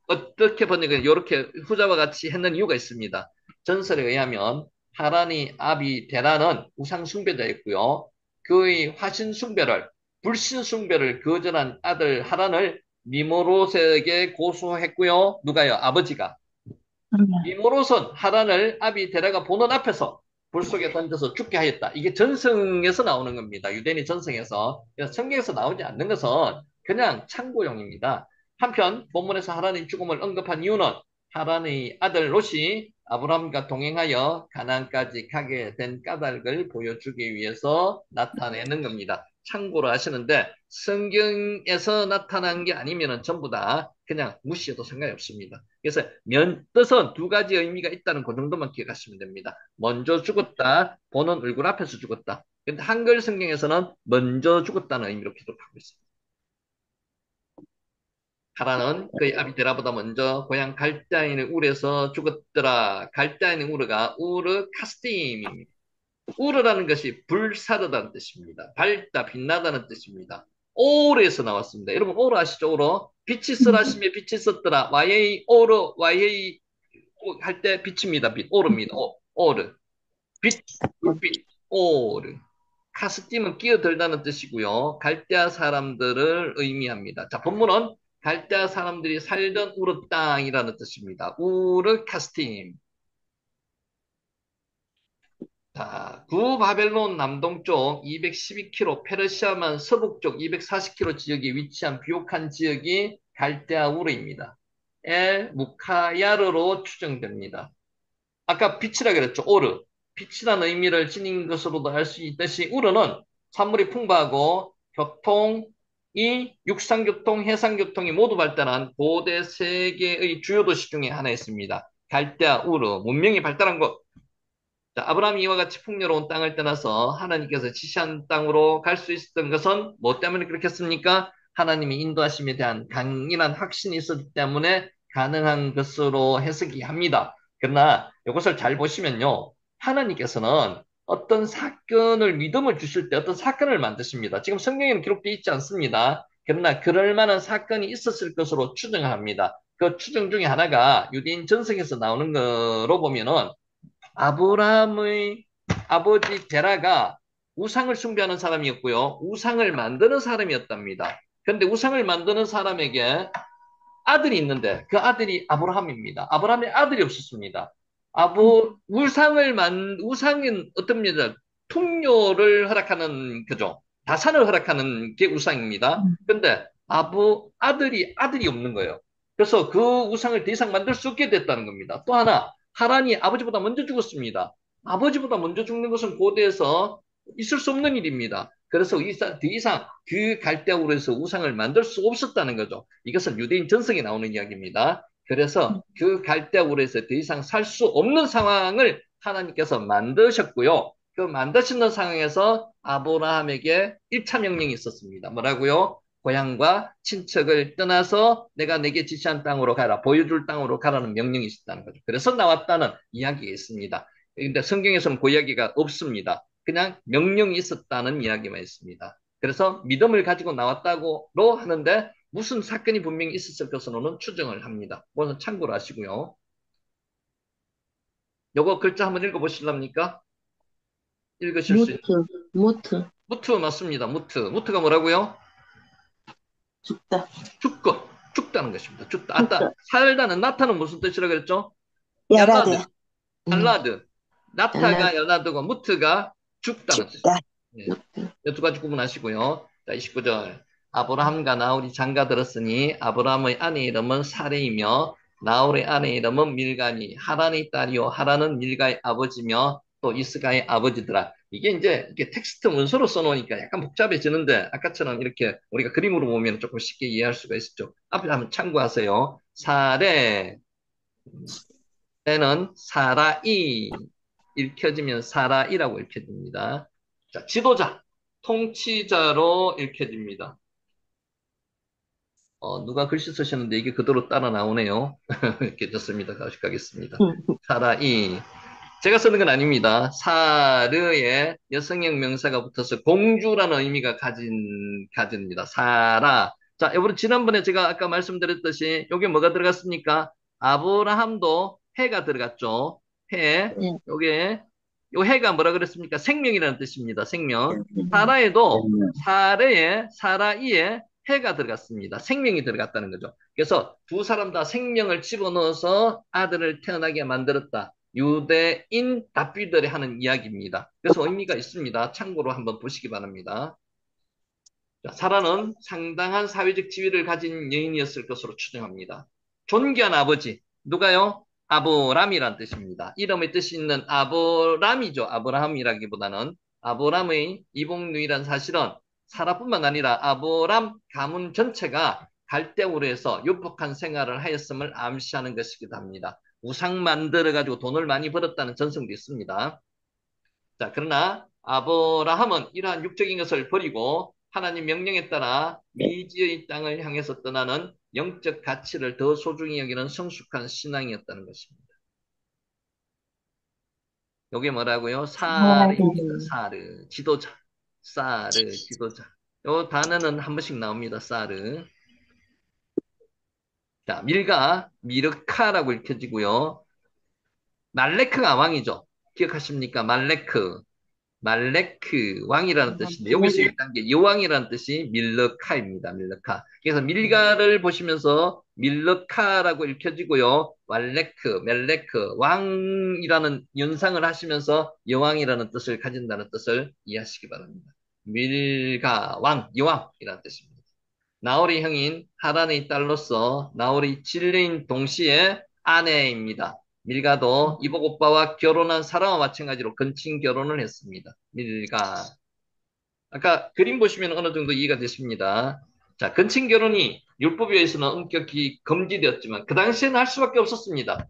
어떻게 번역을 이렇게 후자와 같이 했는 이유가 있습니다. 전설에 의하면 하란이 아비 데라는 우상 숭배자였고요. 그의 화신 숭배를 불신 숭배를 거절한 아들 하란을 니모롯에게 고소했고요. 누가요? 아버지가. 니모롯은 하란을 아비 데라가 보는 앞에서 불 속에 던져서 죽게 하였다. 이게 전성에서 나오는 겁니다. 유대인의 전성에서. 성경에서 나오지 않는 것은 그냥 참고용입니다. 한편 본문에서 하란의 죽음을 언급한 이유는 하란의 아들 롯이 아브라함과 동행하여 가나안까지 가게 된 까닭을 보여주기 위해서 나타내는 겁니다. 참고로 하시는데 성경에서 나타난 게 아니면 전부 다 그냥 무시해도 상관이 없습니다. 그래서 뜻은 두 가지 의미가 있다는 그 정도만 기억하시면 됩니다. 먼저 죽었다, 보는 얼굴 앞에서 죽었다. 근데 한글 성경에서는 먼저 죽었다는 의미로 기록하고 있습니다. 하라는 그의 아비 데라보다 먼저 고향 갈대아인의 울에서 죽었더라. 갈대아인의 우르가 우르 카스팀입니다. 우르라는 것이 불사르다는 뜻입니다. 밝다, 빛나다는 뜻입니다. 오르에서 나왔습니다. 여러분 오르 아시죠? 오르. 빛이 쓰라심에 빛이 썼더라. YA 오르 YA 할 때 빛입니다. 빛 오르입니다. 오르. 빛, 불빛, 오르. 카스팀은 끼어들다는 뜻이고요. 갈대아 사람들을 의미합니다. 자, 본문은 갈대아 사람들이 살던 우르 땅이라는 뜻입니다. 우르 카스팀. 자, 구바벨론 남동쪽 212km, 페르시아만 서북쪽 240km 지역에 위치한 비옥한 지역이 갈대아 우르입니다. 엘 무카야르로 추정됩니다. 아까 빛이라 그랬죠. 오르. 빛이라는 의미를 지닌 것으로도 알 수 있듯이 우르는 산물이 풍부하고 교통이 육상교통, 해상교통이 모두 발달한 고대 세계의 주요 도시 중에 하나였습니다. 갈대아 우르, 문명이 발달한 곳. 자, 아브라함이 이와 같이 풍요로운 땅을 떠나서 하나님께서 지시한 땅으로 갈 수 있었던 것은 뭐 때문에 그렇게 했습니까? 하나님이 인도하심에 대한 강인한 확신이 있었기 때문에 가능한 것으로 해석이 합니다. 그러나 이것을 잘 보시면요. 하나님께서는 어떤 사건을 믿음을 주실 때 어떤 사건을 만드십니다. 지금 성경에는 기록되어 있지 않습니다. 그러나 그럴 만한 사건이 있었을 것으로 추정을 합니다. 그 추정 중에 하나가 유대인 전성에서 나오는 거로 보면은 아브라함의 아버지 데라가 우상을 숭배하는 사람이었고요. 우상을 만드는 사람이었답니다. 그런데 우상을 만드는 사람에게 아들이 있는데 그 아들이 아브라함입니다. 아브라함의 아들이 없었습니다. 우상은 어떤 겁니다. 풍요를 허락하는 그죠. 다산을 허락하는 게 우상입니다. 그런데 아들이 없는 거예요. 그래서 그 우상을 더 이상 만들 수 없게 됐다는 겁니다. 또 하나, 하란이 아버지보다 먼저 죽었습니다. 아버지보다 먼저 죽는 것은 고대에서 있을 수 없는 일입니다. 그래서 더 이상 그 갈대아우르에서 우상을 만들 수 없었다는 거죠. 이것은 유대인 전성에 나오는 이야기입니다. 그래서 그 갈대아우르에서 더 이상 살 수 없는 상황을 하나님께서 만드셨고요. 그 만드시는 상황에서 아브라함에게 1차 명령이 있었습니다. 뭐라고요? 고향과 친척을 떠나서 내가 내게 지시한 땅으로 가라, 보여줄 땅으로 가라는 명령이 있었다는 거죠. 그래서 나왔다는 이야기가 있습니다. 근데 성경에서는 그 이야기가 없습니다. 그냥 명령이 있었다는 이야기만 있습니다. 그래서 믿음을 가지고 나왔다고로 하는데 무슨 사건이 분명히 있었을 것으로는 추정을 합니다. 그것은 참고로 하시고요. 요거 글자 한번 읽어보실랍니까? 읽으실 수 있는. 무트, 무트, 무트 맞습니다. 무트. 무트가 뭐라고요? 죽다, 죽다는 것입니다. 죽다. 아따, 죽다, 살다는 나타는 무슨 뜻이라고 그랬죠? 야라데, 얄라드, 살라드. 달라, 나타가 얄라드고 무트가 죽다는 죽다, 뜻입니다. 네. 죽다. 두 가지 구분하시고요. 자, 29절. 아브라함과 나홀이 장가 들었으니 아브라함의 아내 이름은 사레이며 나홀의 아내 이름은 밀가니 하란의 딸이요 하란은 밀가의 아버지며 또 이스가의 아버지더라. 이게 이제 이렇게 텍스트 문서로 써놓으니까 약간 복잡해지는데 아까처럼 이렇게 우리가 그림으로 보면 조금 쉽게 이해할 수가 있었죠. 앞에 한번 참고하세요. 사레 때는 사라이 읽혀지면 사라이라고 읽혀집니다. 자, 지도자, 통치자로 읽혀집니다. 누가 글씨 쓰셨는데 이게 그대로 따라 나오네요. 이렇게 좋습니다. 가겠습니다. 사라이. 제가 쓰는 건 아닙니다. 사르에 여성형 명사가 붙어서 공주라는 의미가 가집니다. 사라. 자, 여러분, 지난번에 제가 아까 말씀드렸듯이 여기 뭐가 들어갔습니까? 아브라함도 해가 들어갔죠. 해. 네, 요게, 요 해가 뭐라 그랬습니까? 생명이라는 뜻입니다. 생명. 사라에도 사르에, 사라이에 해가 들어갔습니다. 생명이 들어갔다는 거죠. 그래서 두 사람 다 생명을 집어넣어서 아들을 태어나게 만들었다. 유대인 답비들이 하는 이야기입니다. 그래서 의미가 있습니다. 참고로 한번 보시기 바랍니다. 자, 사라는 상당한 사회적 지위를 가진 여인이었을 것으로 추정합니다. 존귀한 아버지, 누가요? 아브람이란 뜻입니다. 이름의 뜻이 있는 아브람이죠. 아브라함이라기보다는 아브람의 이복누이란 사실은 사라뿐만 아니라 아브람 가문 전체가 갈대우르에서 유복한 생활을 하였음을 암시하는 것이기도 합니다. 우상 만들어가지고 돈을 많이 벌었다는 전성도 있습니다. 자, 그러나 아브라함은 이러한 육적인 것을 버리고 하나님 명령에 따라 미지의 땅을 향해서 떠나는 영적 가치를 더 소중히 여기는 성숙한 신앙이었다는 것입니다. 여기 뭐라고요? 사르입니다. 사르, 지도자. 사르, 지도자. 요 단어는 한 번씩 나옵니다. 사르. 자, 밀가, 미르카라고 읽혀지고요. 말레크가 왕이죠. 기억하십니까? 말레크 왕이라는 뜻인데 여기서 일단 게 여왕이라는 뜻이 밀르카입니다. 밀르카. 그래서 밀가를 보시면서 밀르카라고 읽혀지고요. 멜레크 왕이라는 연상을 하시면서 여왕이라는 뜻을 가진다는 뜻을 이해하시기 바랍니다. 밀가 왕 여왕이라는 뜻입니다. 나홀의 형인 하란의 딸로서 나홀의 진리인 동시에 아내입니다. 밀가도 이복 오빠와 결혼한 사람과 마찬가지로 근친 결혼을 했습니다. 밀가. 아까 그림 보시면 어느 정도 이해가 되십니다. 자, 근친 결혼이 율법에 의해서는 엄격히 금지되었지만 그 당시에는 할 수밖에 없었습니다.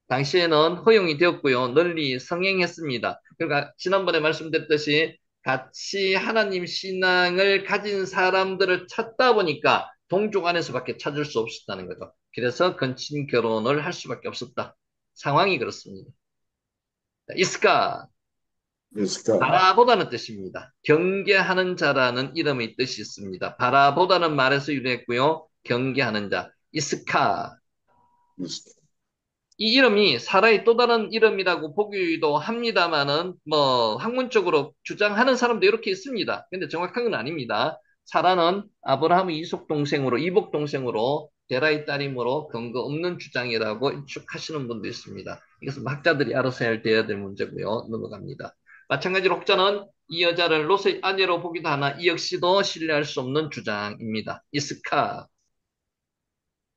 당시에는 허용이 되었고요. 널리 성행했습니다. 그러니까 지난번에 말씀드렸듯이 같이 하나님 신앙을 가진 사람들을 찾다 보니까 동족 안에서밖에 찾을 수 없었다는 거죠. 그래서 근친 결혼을 할 수밖에 없었다. 상황이 그렇습니다. 이스카, 이스카, 바라보다는 뜻입니다. 경계하는 자라는 이름의 뜻이 있습니다. 바라보다는 말에서 유래했고요. 경계하는 자. 이스카. 이스카, 이 이름이 사라의 또 다른 이름이라고 보기도 합니다만은 뭐 학문적으로 주장하는 사람도 이렇게 있습니다. 근데 정확한 건 아닙니다. 사라는 아브라함의 이속 동생으로 이복 동생으로 데라의 딸이므로 근거 없는 주장이라고 추측하시는 분도 있습니다. 이것은 학자들이 알아서 해야 될 문제고요. 넘어갑니다. 마찬가지로 혹자는 이 여자를 롯의 아내로 보기도 하나 이 역시도 신뢰할 수 없는 주장입니다. 이스카.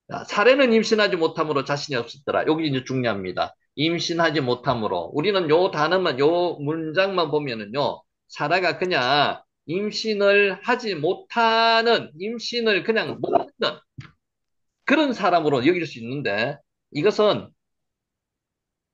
자, 사례는 임신하지 못함으로 자신이 없었더라. 여기 이제 중요합니다. 임신하지 못함으로. 우리는 요 단어만, 요 문장만 보면은요, 사라가 그냥 임신을 하지 못하는, 임신을 그냥 못하는 그런 사람으로 여길 수 있는데, 이것은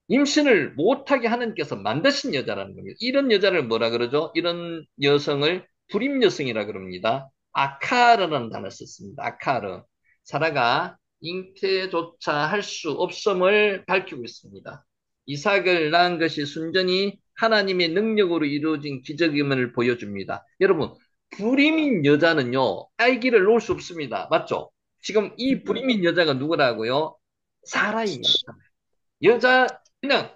임신을 못하게 하나님께서 만드신 여자라는 겁니다. 이런 여자를 뭐라 그러죠? 이런 여성을 불임 여성이라 그럽니다. 아카르라는 단어를 썼습니다. 아카르. 사라가 잉태조차 할 수 없음을 밝히고 있습니다. 이삭을 낳은 것이 순전히 하나님의 능력으로 이루어진 기적임을 보여줍니다. 여러분, 불임인 여자는요, 아기를 놓을 수 없습니다. 맞죠? 지금 이 불임인 여자가 누구라고요? 사라입니다. 여자, 그냥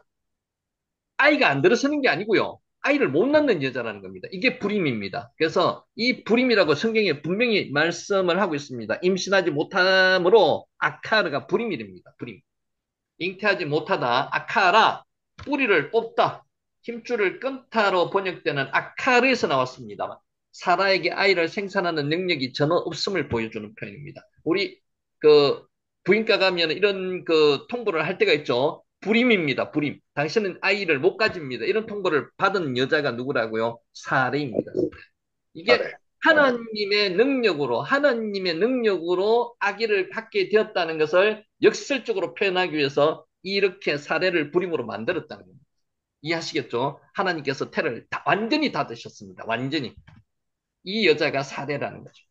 아이가 안 들어서는 게 아니고요. 아이를 못 낳는 여자라는 겁니다. 이게 불임입니다. 그래서 이 불임이라고 성경에 분명히 말씀을 하고 있습니다. 임신하지 못함으로 아카르가 불임이랍니다. 불임. 잉태하지 못하다. 아카라. 뿌리를 뽑다. 힘줄을 끊다로 번역되는 아카르에서 나왔습니다. 사라에게 아이를 생산하는 능력이 전혀 없음을 보여주는 표현입니다. 우리 그 부인과 가면 이런 그 통보를 할 때가 있죠. 불임입니다. 불임. 당신은 아이를 못 가집니다. 이런 통보를 받은 여자가 누구라고요? 사례입니다. 이게 아래. 하나님의 능력으로 아기를 갖게 되었다는 것을 역설적으로 표현하기 위해서 이렇게 사례를 불임으로 만들었다는 겁니다. 이해하시겠죠? 하나님께서 태를 완전히 닫으셨습니다. 완전히. 이 여자가 사례라는 거죠.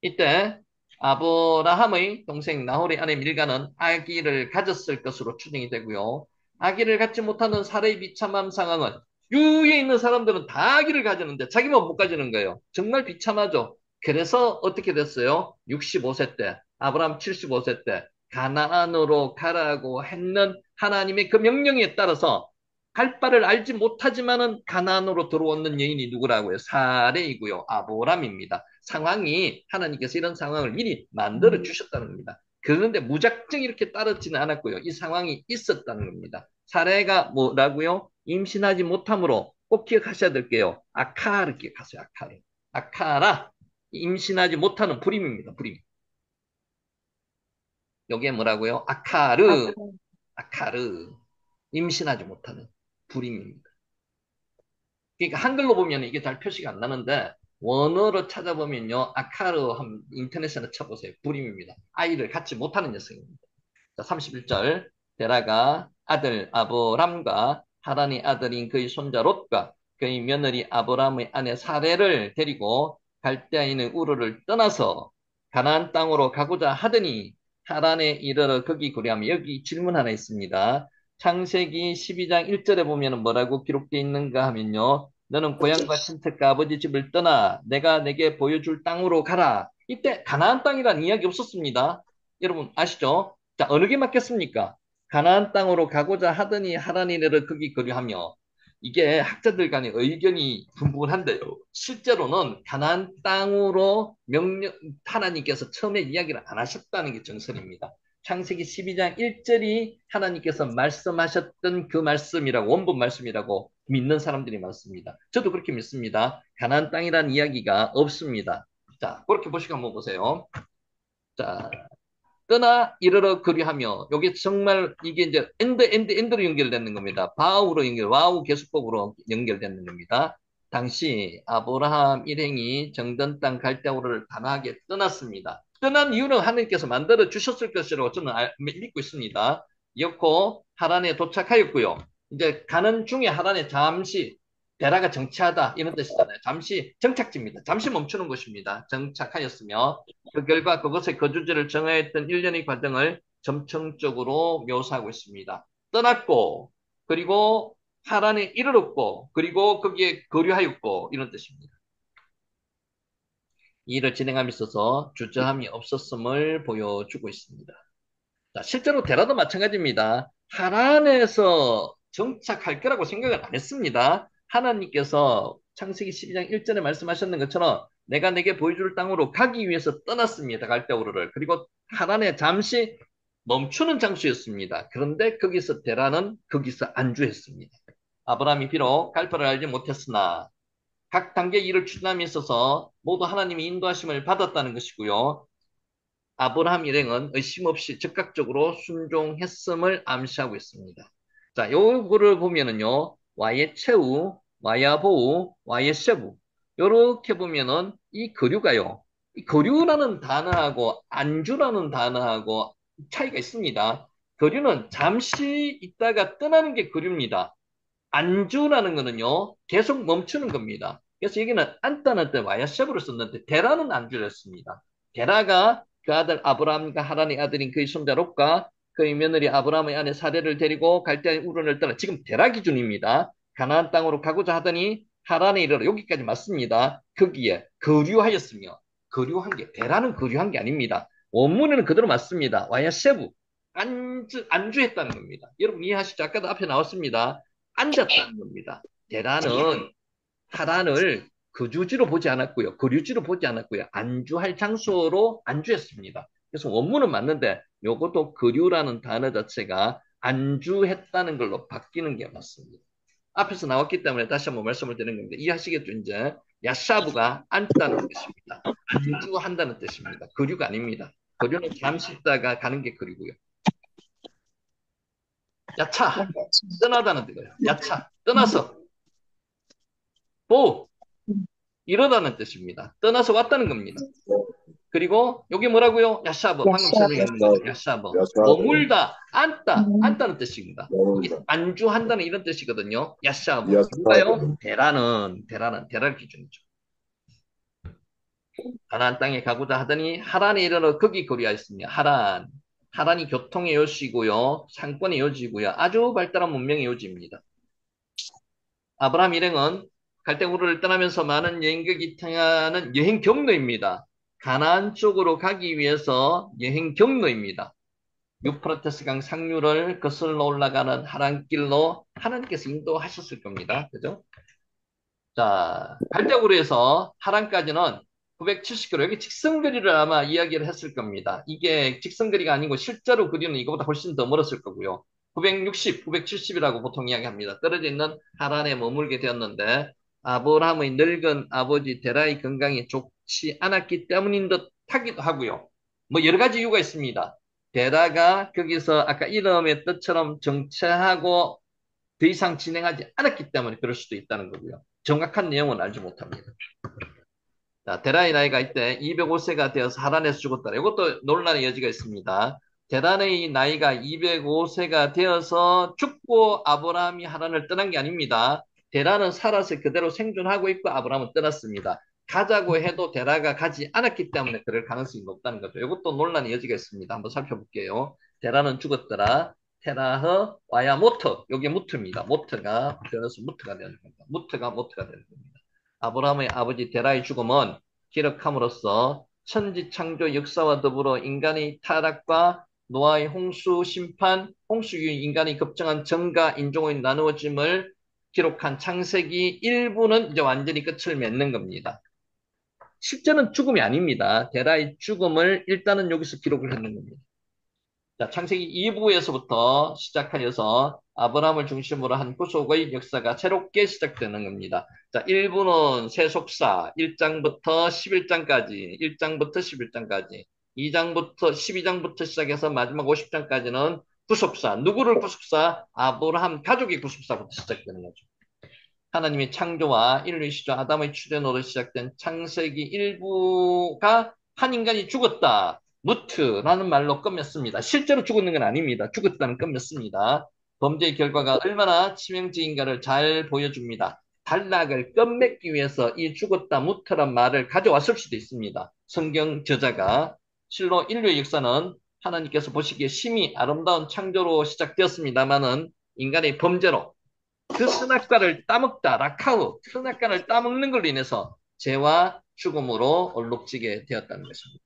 이때 아브라함의 동생 나홀의 아내 밀가는 아기를 가졌을 것으로 추정이 되고요. 아기를 갖지 못하는 사례의 비참한 상황은 유에 있는 사람들은 다 아기를 가지는데 자기만 못 가지는 거예요. 정말 비참하죠. 그래서 어떻게 됐어요? 65세 때, 아브라함 75세 때 가나안으로 가라고 했는 하나님의 그 명령에 따라서 갈 바를 알지 못하지만은 가나안으로 들어오는 여인이 누구라고요? 사레이고요. 아브람입니다. 상황이 하나님께서 이런 상황을 미리 만들어 주셨다는 겁니다. 그런데 무작정 이렇게 따르지는 않았고요. 이 상황이 있었다는 겁니다. 사례가 뭐라고요? 임신하지 못함으로 꼭 기억하셔야 될게요. 아카를 기억하세요. 아카를. 아카라. 임신하지 못하는 불임입니다. 불임. 이게 뭐라고요? 아카르. 아까 아카르. 임신하지 못하는 불임입니다. 그러니까 한글로 보면 이게 잘 표시가 안 나는데 원어로 찾아보면요. 아카르 인터넷에 쳐보세요. 불임입니다. 아이를 갖지 못하는 녀석입니다. 자, 31절. 데라가 아들 아브람과 하란의 아들인 그의 손자 롯과 그의 며느리 아브람의 아내 사레를 데리고 갈대아에 있는 우르를 떠나서 가나안 땅으로 가고자 하더니 하란에 이르러 거기 구려하며 여기 질문 하나 있습니다. 창세기 12장 1절에 보면 뭐라고 기록되어 있는가 하면요. 너는 고향과 친척과 아버지 집을 떠나 내가 내게 보여줄 땅으로 가라. 이때 가나안 땅이라는 이야기 없었습니다. 여러분 아시죠? 자, 어느 게 맞겠습니까? 가나안 땅으로 가고자 하더니 하란이 내려 거기 거류하며 이게 학자들 간의 의견이 분분한데요. 실제로는 가나안 땅으로 하나님께서 처음에 이야기를 안 하셨다는 게 정설입니다. 창세기 12장 1절이 하나님께서 말씀하셨던 그 말씀이라고, 원본 말씀이라고 믿는 사람들이 많습니다. 저도 그렇게 믿습니다. 가나안 땅이라는 이야기가 없습니다. 자, 그렇게 보시고 한번 보세요. 자, 떠나 이르러 그리하며 요게 정말 이게 이제 엔드로 연결되는 겁니다. 와우 계수법으로 연결되는 겁니다. 당시 아브라함 일행이 정든 땅 갈대아우르를 단호하게 떠났습니다. 떠난 이유는 하나님께서 만들어 주셨을 것이라고 저는 믿고 있습니다. 였고 하란에 도착하였고요. 이제 가는 중에 하란에 잠시 베라가 정치하다 이런 뜻이잖아요. 잠시 정착지입니다. 잠시 멈추는 곳입니다. 정착하였으며 그 결과 그것의 거주지를 정하였던 일련의 과정을 점층적으로 묘사하고 있습니다. 떠났고 그리고 하란에 이르렀고 그리고 거기에 거류하였고 이런 뜻입니다. 이 일을 진행함에 있어서 주저함이 없었음을 보여주고 있습니다. 자, 실제로 데라도 마찬가지입니다. 하란에서 정착할 거라고 생각을 안 했습니다. 하나님께서 창세기 12장 1절에 말씀하셨는 것처럼 내가 내게 보여줄 땅으로 가기 위해서 떠났습니다. 갈대오르를. 그리고 하란에 잠시 멈추는 장소였습니다. 그런데 거기서 데라는 거기서 안주했습니다. 아브라함이 비록 갈 바를 알지 못했으나 각 단계 일을 추진함에 있어서 모두 하나님의 인도하심을 받았다는 것이고요. 아브라함 일행은 의심 없이 즉각적으로 순종했음을 암시하고 있습니다. 자, 요거를 보면은요, 와의 최후, 와야보우, 와의 셰부. 요렇게 보면은 이 거류가요. 이 거류라는 단어하고 안주라는 단어하고 차이가 있습니다. 거류는 잠시 있다가 떠나는 게 거류입니다. 안주라는 거는요, 계속 멈추는 겁니다. 그래서 여기는 안다는 때 와야샵으로 썼는데, 데라는 안주를 했습니다. 데라가 그 아들 아브라함과 하란의 아들인 그의 손자 롯과 그의 며느리 아브라함의 아내 사례를 데리고 갈대아 우른을 떠나, 지금 데라 기준입니다. 가나안 땅으로 가고자 하더니 하란에 이르러 여기까지 맞습니다. 거기에 거류하였으며, 거류한 게, 데라는 거류한 게 아닙니다. 원문에는 그대로 맞습니다. 와야세부, 안주했다는 겁니다. 여러분 이해하시죠? 아까도 앞에 나왔습니다. 앉았다는 겁니다. 대란은 하란을 거주지로 보지 않았고요. 거류지로 보지 않았고요. 안주할 장소로 안주했습니다. 그래서 원문은 맞는데 요것도 거류라는 단어 자체가 안주했다는 걸로 바뀌는 게 맞습니다. 앞에서 나왔기 때문에 다시 한번 말씀을 드리는 겁니다. 이해하시겠죠? 이제 야샤브가 앉다는 뜻입니다. 안주한다는 뜻입니다. 거류가 아닙니다. 거류는 잠시 있다가 가는 게 거류고요. 야차, 떠나다는 뜻이에요. 야차, 떠나서 보, 이러다는 뜻입니다. 떠나서 왔다는 겁니다. 그리고 여기 뭐라고요? 야샤브, 방금 설명했는 거죠. 야샤브. 머물다, 앉다는 뜻입니다. 안주한다는 이런 뜻이거든요. 야샤브. 누가요? 데라를 기준이죠. 가나안 땅에 가고자 하더니 하란에 이르러 거기 거리하였으며, 하란이 교통의 요지고요, 상권의 요지고요, 아주 발달한 문명의 요지입니다. 아브라함 일행은 갈대우르를 떠나면서 많은 여행객이 통하는 여행 경로입니다. 가나안 쪽으로 가기 위해서 여행 경로입니다. 유프라테스 강 상류를 거슬러 올라가는 하란길로 하나님께서 인도하셨을 겁니다. 그죠? 자, 갈대우르에서 하란까지는 970km, 여기 직선거리를 아마 이야기를 했을 겁니다. 이게 직선거리가 아니고 실제로 거리는 이거보다 훨씬 더 멀었을 거고요. 960, 970이라고 보통 이야기합니다. 떨어져 있는 하란에 머물게 되었는데 아브라함의 늙은 아버지 데라의 건강이 좋지 않았기 때문인 듯 하기도 하고요. 뭐 여러 가지 이유가 있습니다. 데라가 거기서 아까 이름의 뜻처럼 정체하고 더 이상 진행하지 않았기 때문에 그럴 수도 있다는 거고요. 정확한 내용은 알지 못합니다. 자, 데라의 나이가 이때 205세가 되어서 하란에서 죽었다. 이것도 논란의 여지가 있습니다. 데란의 나이가 205세가 되어서 죽고 아브라함이 하란을 떠난 게 아닙니다. 데라는 살아서 그대로 생존하고 있고 아브라함은 떠났습니다. 가자고 해도 데라가 가지 않았기 때문에 그럴 가능성이 높다는 거죠. 이것도 논란의 여지가 있습니다. 한번 살펴볼게요. 데라는 죽었더라. 테라허 와야 모터. 여기 무트입니다. 모트가 그래서 무트가 되는 겁니다. 모트가 되는 겁니다. 아브라함의 아버지 데라의 죽음은 기록함으로써 천지창조 역사와 더불어 인간의 타락과 노아의 홍수 심판, 홍수 이후 인간의 급정한 정과 인종의 나누어짐을 기록한 창세기 1부는 이제 완전히 끝을 맺는 겁니다. 실제는 죽음이 아닙니다. 데라의 죽음을 일단은 여기서 기록을 했는 겁니다. 자, 창세기 2부에서부터 시작하여서 아브라함을 중심으로 한 구속의 역사가 새롭게 시작되는 겁니다. 자, 1부는 세속사 1장부터 11장까지, 1장부터 11장까지, 2장부터 12장부터 시작해서 마지막 50장까지는 구속사, 누구를 구속사? 아브라함 가족의 구속사부터 시작되는 거죠. 하나님의 창조와 인류의 시조 아담의 출현으로 시작된 창세기 1부가 한 인간이 죽었다. 무트라는 말로 끝맺습니다. 실제로 죽었는 건 아닙니다. 죽었다는 끝맺습니다. 범죄의 결과가 얼마나 치명적인가를 잘 보여줍니다. 단락을 끝맺기 위해서 이 죽었다 무트란 말을 가져왔을 수도 있습니다. 성경 저자가 실로 인류의 역사는 하나님께서 보시기에 심히 아름다운 창조로 시작되었습니다만은 인간의 범죄로 그 선악과를 따먹다, 라카우, 선악과를 따먹는 걸로 인해서 죄와 죽음으로 얼룩지게 되었다는 것입니다.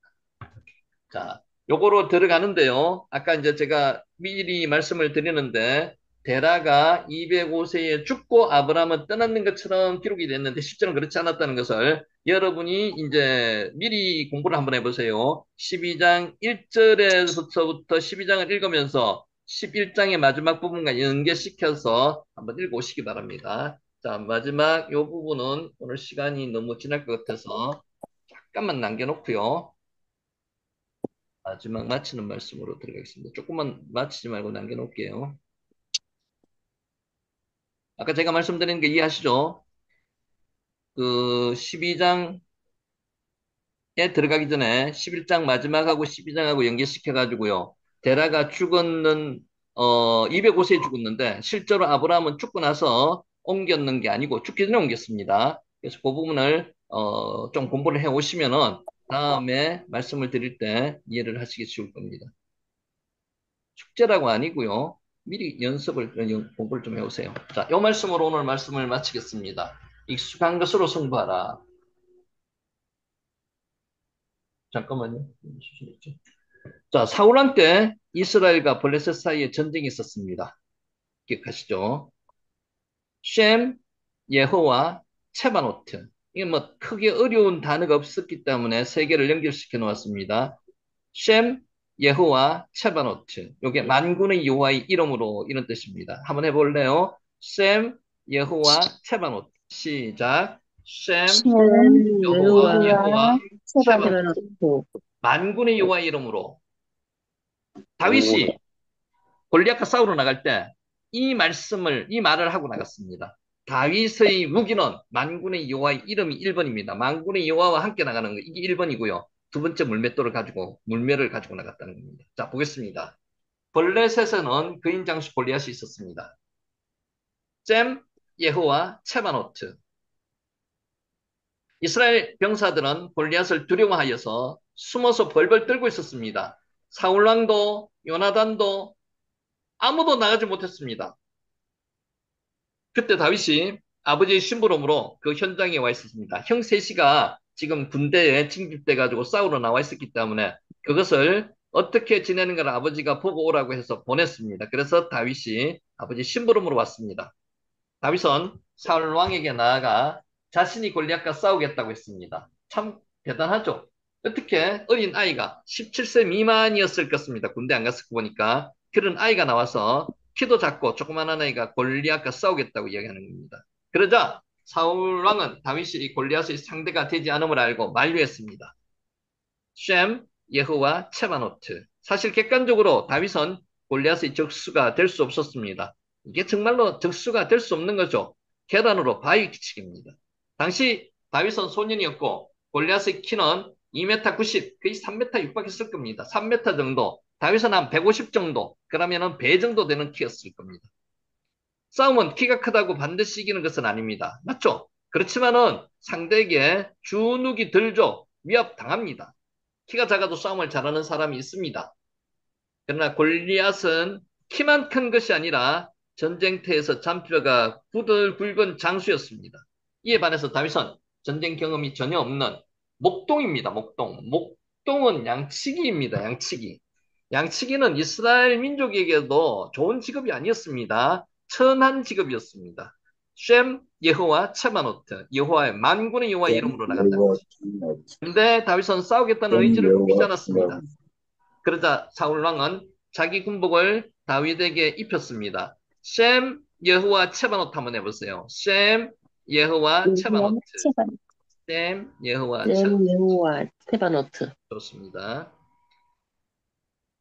자, 요거로 들어가는데요. 아까 이제 제가 미리 말씀을 드리는데, 데라가 205세에 죽고 아브라함은 떠났는 것처럼 기록이 됐는데, 실제로는 그렇지 않았다는 것을 여러분이 이제 미리 공부를 한번 해보세요. 12장 1절에서부터 12장을 읽으면서 11장의 마지막 부분과 연계시켜서 한번 읽어오시기 바랍니다. 자, 마지막 요 부분은 오늘 시간이 너무 지날 것 같아서 잠깐만 남겨놓고요. 마지막 마치는 말씀으로 들어가겠습니다. 조금만 마치지 말고 남겨놓을게요. 아까 제가 말씀드린 게 이해하시죠? 그 12장 들어가기 전에 11장 마지막하고 12장하고 연계시켜가지고요. 데라가 죽었는, 205세에 죽었는데, 실제로 아브라함은 죽고 나서 옮겼는 게 아니고 죽기 전에 옮겼습니다. 그래서 그 부분을, 좀 공부를 해 오시면은, 다음에 말씀을 드릴 때 이해를 하시기 쉬울 겁니다. 숙제라고 아니고요. 미리 공부를 좀 해오세요. 자, 이 말씀으로 오늘 말씀을 마치겠습니다. 익숙한 것으로 승부하라. 잠깐만요. 자, 사울왕 때 이스라엘과 블레셋 사이에 전쟁이 있었습니다. 기억하시죠? 셈, 예호와, 체바노트. 이게 뭐 크게 어려운 단어가 없었기 때문에 세 개를 연결시켜 놓았습니다. 셈, 예호와, 체바노트. 이게 만군의 여호와의 이름으로 이런 뜻입니다. 한번 해볼래요? 셈, 예호와, 체바노트. 시작. 셈, 셈, 여호와, 여호와, 체바노트. 세바노트. 만군의 여호와의 이름으로. 오, 다윗이 골리앗과 싸우러 나갈 때 이 말을 하고 나갔습니다. 다윗의 무기는 만군의 여호와의 이름이 1번입니다. 만군의 여호와와 함께 나가는 거 이게 1번이고요. 두 번째 물매를 가지고 나갔다는 겁니다. 자, 보겠습니다. 블레셋에는 그인 장수 골리앗이 있었습니다. 잼, 예호와 체바노트. 이스라엘 병사들은 골리앗을 두려워하여서 숨어서 벌벌 떨고 있었습니다. 사울왕도 요나단도 아무도 나가지 못했습니다. 그때 다윗이 아버지의 심부름으로 그 현장에 와 있었습니다. 형 셋이가 지금 군대에 징집돼 가지고 싸우러 나와 있었기 때문에 그것을 어떻게 지내는가를 아버지가 보고 오라고 해서 보냈습니다. 그래서 다윗이 아버지 심부름으로 왔습니다. 다윗은 사울 왕에게 나아가 자신이 골리앗과 싸우겠다고 했습니다. 참 대단하죠? 어떻게 어린 아이가 17세 미만이었을 것입니다. 군대 안 갔을 거 보니까 그런 아이가 나와서 키도 작고 조그만한 아이가 골리앗과 싸우겠다고 이야기하는 겁니다. 그러자 사울 왕은 다윗이 이 골리앗의 상대가 되지 않음을 알고 만류했습니다. 셈, 예후와 체바노트. 사실 객관적으로 다윗은 골리앗의 적수가 될 수 없었습니다. 이게 정말로 적수가 될 수 없는 거죠. 계단으로 바위 기치기입니다. 당시 다윗은 소년이었고 골리앗의 키는 2m 90, 거의 3m 육박했을 겁니다. 3m 정도, 다윗은 한 150 정도, 그러면은 배 정도 되는 키였을 겁니다. 싸움은 키가 크다고 반드시 이기는 것은 아닙니다. 맞죠? 그렇지만은 상대에게 주눅이 들죠. 위협 당합니다. 키가 작아도 싸움을 잘하는 사람이 있습니다. 그러나 골리앗은 키만 큰 것이 아니라 전쟁터에서 잔뼈가 부들굵은 장수였습니다. 이에 반해서 다윗은 전쟁 경험이 전혀 없는 목동입니다. 목동은 양치기입니다. 양치기. 양치기는 이스라엘 민족에게도 좋은 직업이 아니었습니다. 천한 직업이었습니다. 셈, 여호와, 체마노트, 여호와의 만군의 여호와 이름으로 나간다는 여호와 것입니다. 근데 다윗은 싸우겠다는 의지를 굽히지 여호와 않았습니다. 그러자 사울 왕은 자기 군복을 다윗에게 입혔습니다. 셈, 여호와, 체바노트 한번 해보세요. 셈, 여호와, 여호와, 체바노트. 세바노트. 셈, 여호와, 체바노트. 셈, 여호와, 세바노트. 좋습니다.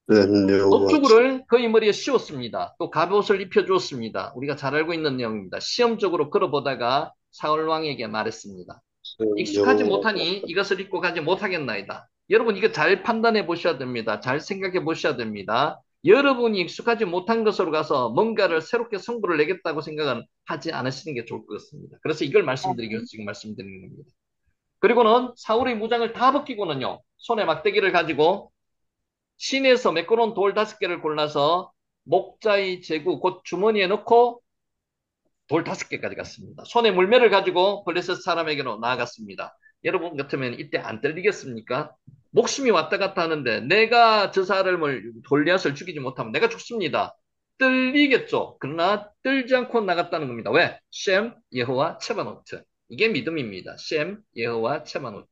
여호와 노트구를 그의 머리에 씌웠습니다. 또 갑옷을 입혀주었습니다. 우리가 잘 알고 있는 내용입니다. 시험적으로 걸어보다가 사울 왕에게 말했습니다. 익숙하지 못하니 이것을 입고 가지 못하겠나이다. 여러분 이거 잘 판단해 보셔야 됩니다. 잘 생각해 보셔야 됩니다. 여러분이 익숙하지 못한 것으로 가서 뭔가를 새롭게 승부를 내겠다고 생각은 하지 않으시는 게 좋을 것 같습니다. 그래서 이걸 말씀드리기 위해서 지금 말씀드리는 겁니다. 그리고는 사울의 무장을 다 벗기고는요. 손에 막대기를 가지고 시내에서 매끄러운 돌 5개를 골라서 목자의 제구 곧 주머니에 넣고 돌 5개까지 갔습니다. 손에 물매를 가지고 블레셋 사람에게로 나아갔습니다. 여러분 같으면 이때 안 떨리겠습니까? 목숨이 왔다 갔다 하는데 내가 저 사람을 골리앗을 죽이지 못하면 내가 죽습니다. 떨리겠죠. 그러나 떨지 않고 나갔다는 겁니다. 왜? 셈, 여호와, 체바노트. 이게 믿음입니다. 셈, 여호와, 체바노트.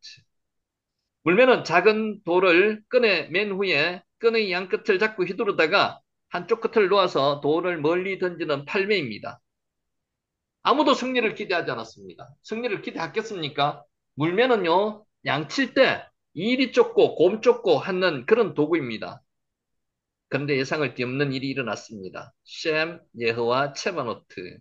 물매는 작은 돌을 끈에 맨 후에 끈의 양 끝을 잡고 휘두르다가 한쪽 끝을 놓아서 돌을 멀리 던지는 팔매입니다. 아무도 승리를 기대하지 않았습니다. 승리를 기대했겠습니까? 물매는요, 양칠 때 이리 쫓고 곰 쫓고 하는 그런 도구입니다. 그런데 예상을 뒤엎는 일이 일어났습니다. 셈, 예허와 체바노트.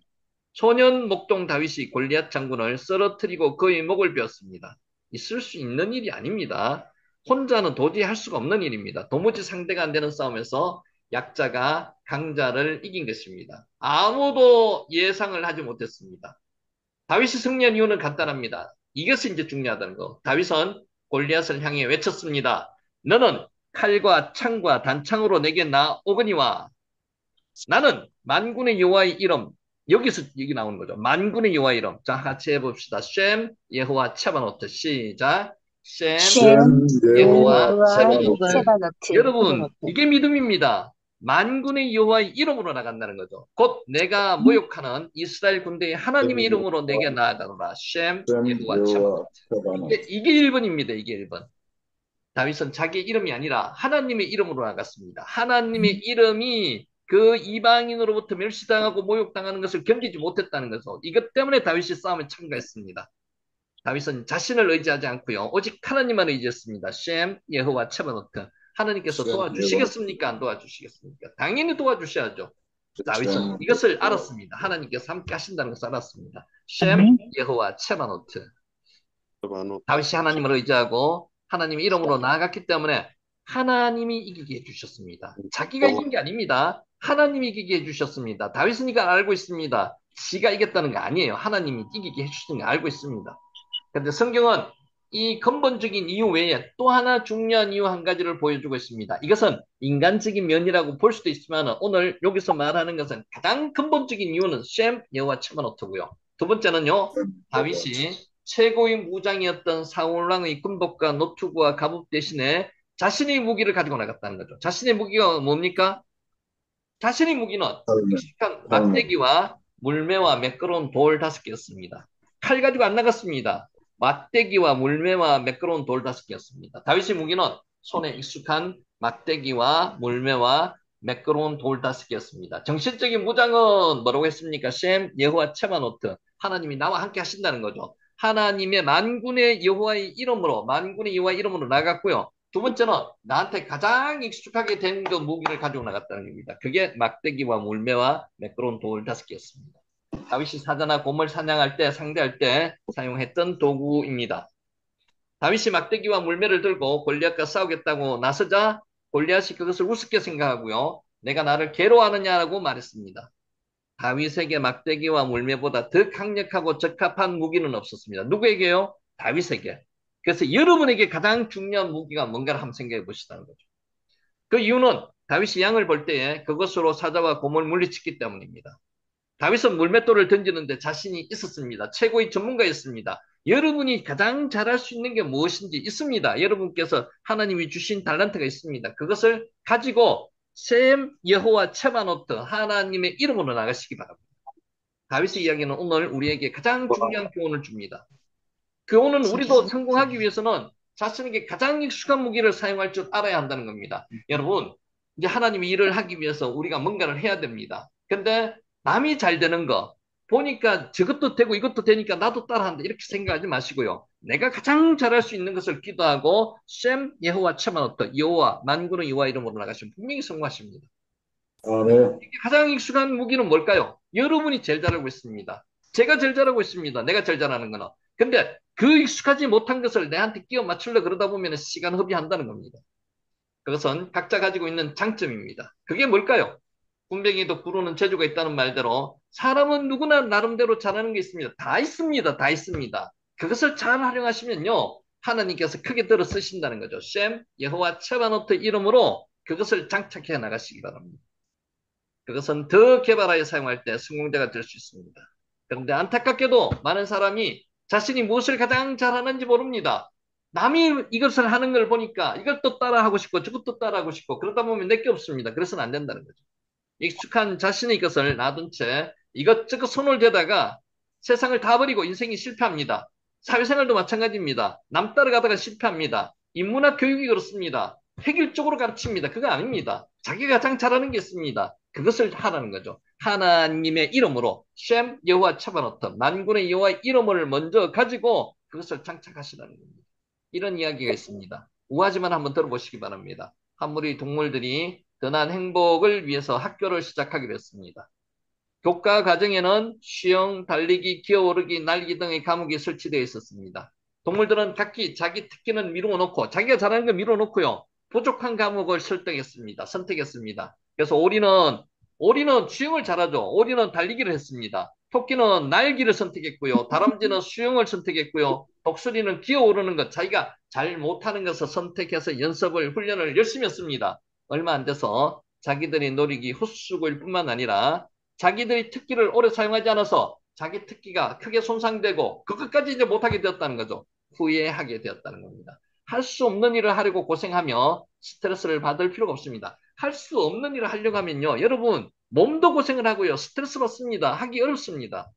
소년 목동 다윗이 골리앗 장군을 쓰러뜨리고 그의 목을 베었습니다. 있을 수 있는 일이 아닙니다. 혼자는 도저히 할 수가 없는 일입니다. 도무지 상대가 안 되는 싸움에서 약자가 강자를 이긴 것입니다. 아무도 예상을 하지 못했습니다. 다윗이 승리한 이유는 간단합니다. 이것이 이제 중요하다는 거. 다윗은 골리앗을 향해 외쳤습니다. 너는 칼과 창과 단창으로 내게 나오거니와 나는 만군의 여호와의 이름. 여기서 여기 나오는 거죠. 만군의 여호와의 이름. 자, 같이 해봅시다. 셈 예호와 체바노트. 시작. 셈 셈, 예호와 예호와 체바노트. 세바노트. 여러분, 이게 믿음입니다. 만군의 여호와의 이름으로 나간다는 거죠. 곧 내가 모욕하는 이스라엘 군대의 하나님의 이름으로 내게 나아가노라. 셈 예호와 체바노트. 이게 1번입니다. 이게 1번. 다윗은 자기의 이름이 아니라 하나님의 이름으로 나갔습니다. 하나님의 이름이 그 이방인으로부터 멸시당하고 모욕당하는 것을 견디지 못했다는 거죠. 이것 때문에 다윗이 싸움에 참가했습니다. 다윗은 자신을 의지하지 않고요. 오직 하나님만 의지했습니다. 셈, 예호와 체바노트. 하나님께서 도와주시겠습니까? 안 도와주시겠습니까? 당연히 도와주셔야죠. 다윗은 이것을 알았습니다. 하나님께서 함께 하신다는 것을 알았습니다. 셈, 예호와 체바노트. 다윗이 하나님을 의지하고 하나님의 이름으로 나아갔기 때문에 하나님이 이기게 해주셨습니다. 자기가 이긴 게 아닙니다. 하나님이 이기게 해주셨습니다. 다윗은 이걸 알고 있습니다. 지가 이겼다는 게 아니에요. 하나님이 이기게 해주시는 걸 알고 있습니다. 그런데 성경은 이 근본적인 이유 외에 또 하나 중요한 이유 한 가지를 보여주고 있습니다. 이것은 인간적인 면이라고 볼 수도 있지만 오늘 여기서 말하는 것은 가장 근본적인 이유는 셈, 여호와 체바노트고요. 두 번째는요. 다윗이 최고의 무장이었던 사울왕의 군복과 노투구와 갑옷 대신에 자신의 무기를 가지고 나갔다는 거죠. 자신의 무기가 뭡니까? 자신의 무기는 익숙한 막대기와 물매와 매끄러운 돌 5개였습니다. 칼 가지고 안 나갔습니다. 막대기와 물매와 매끄러운 돌 5개였습니다. 다윗의 무기는 손에 익숙한 막대기와 물매와 매끄러운 돌 5개였습니다. 정신적인 무장은 뭐라고 했습니까? 셈, 예호와 체바노트. 하나님이 나와 함께 하신다는 거죠. 하나님의 만군의 여호와의 이름으로 만군의 여호와의 이름으로 나갔고요. 두 번째는 나한테 가장 익숙하게 된 그 무기를 가지고 나갔다는 겁니다. 그게 막대기와 물매와 매끄러운 돌 5개였습니다. 다윗이 사자나 곰을 사냥할 때 상대할 때 사용했던 도구입니다. 다윗이 막대기와 물매를 들고 골리앗과 싸우겠다고 나서자 골리앗이 그것을 우습게 생각하고요. 내가 나를 괴로워하느냐라고 말했습니다. 다윗에게 막대기와 물매보다 더 강력하고 적합한 무기는 없었습니다. 누구에게요? 다윗에게. 그래서 여러분에게 가장 중요한 무기가 뭔가를 한번 생각해 보시다는 거죠. 그 이유는 다윗이 양을 볼 때에 그것으로 사자와 곰을 물리쳤기 때문입니다. 다윗은 물맷돌을 던지는데 자신이 있었습니다. 최고의 전문가였습니다. 여러분이 가장 잘할 수 있는 게 무엇인지 있습니다. 여러분께서 하나님이 주신 달란트가 있습니다. 그것을 가지고 셈, 여호와, 체바노트 하나님의 이름으로 나가시기 바랍니다. 다윗의 이야기는 오늘 우리에게 가장 중요한 교훈을 줍니다. 교훈은 우리도 성공하기 위해서는 자신에게 가장 익숙한 무기를 사용할 줄 알아야 한다는 겁니다. 여러분, 이제 하나님의 일을 하기 위해서 우리가 뭔가를 해야 됩니다. 근데 남이 잘 되는 거 보니까 저것도 되고 이것도 되니까 나도 따라한다 이렇게 생각하지 마시고요. 내가 가장 잘할 수 있는 것을 기도하고 셈 예호와 체마노트 여호와 만군의 여호와 이름으로 나가시면 분명히 성공하십니다. 네. 가장 익숙한 무기는 뭘까요? 여러분이 제일 잘하고 있습니다. 제가 제일 잘하고 있습니다. 내가 제일 잘하는 거는. 근데 그 익숙하지 못한 것을 내한테 끼워 맞추려 그러다 보면 시간 허비한다는 겁니다. 그것은 각자 가지고 있는 장점입니다. 그게 뭘까요? 군뱅이도 구르는 재주가 있다는 말대로 사람은 누구나 나름대로 잘하는 게 있습니다. 다 있습니다. 다 있습니다. 그것을 잘 활용하시면요. 하나님께서 크게 들어 쓰신다는 거죠. 셈, 여호와 체바노트 이름으로 그것을 장착해 나가시기 바랍니다. 그것은 더 개발하여 사용할 때 성공자가 될 수 있습니다. 그런데 안타깝게도 많은 사람이 자신이 무엇을 가장 잘하는지 모릅니다. 남이 이것을 하는 걸 보니까 이것도 따라하고 싶고 저것도 따라하고 싶고 그러다 보면 내게 없습니다. 그래서는 안 된다는 거죠. 익숙한 자신의 것을 놔둔 채 이것저것 손을 대다가 세상을 다 버리고 인생이 실패합니다. 사회생활도 마찬가지입니다. 남 따라가다가 실패합니다. 인문학 교육이 그렇습니다. 획일적으로 가르칩니다. 그거 아닙니다. 자기가 가장 잘하는 게 있습니다. 그것을 하라는 거죠. 하나님의 이름으로 셈 여호와 차바노트 만군의 여호와의 이름을 먼저 가지고 그것을 장착하시라는 겁니다. 이런 이야기가 있습니다. 우아지만 한번 들어보시기 바랍니다. 한 무리 동물들이 더 나은 행복을 위해서 학교를 시작하기로 했습니다. 교과 과정에는 수영, 달리기, 기어오르기, 날기 등의 과목이 설치되어 있었습니다. 동물들은 각기 자기 특기는 미루어 놓고 자기가 잘하는 걸 미루어 놓고요. 부족한 과목을 선택했습니다. 그래서 오리는 수영을 잘하죠. 오리는 달리기를 했습니다. 토끼는 날기를 선택했고요. 다람쥐는 수영을 선택했고요. 독수리는 기어오르는 것, 자기가 잘 못하는 것을 선택해서 훈련을 열심히 했습니다. 얼마 안 돼서 자기들이 노력이 헛수고일 뿐만 아니라 자기들의 특기를 오래 사용하지 않아서 자기 특기가 크게 손상되고 그것까지 이제 못하게 되었다는 거죠. 후회하게 되었다는 겁니다. 할 수 없는 일을 하려고 고생하며 스트레스를 받을 필요가 없습니다. 할 수 없는 일을 하려고 하면요. 여러분, 몸도 고생을 하고요. 스트레스 받습니다. 하기 어렵습니다.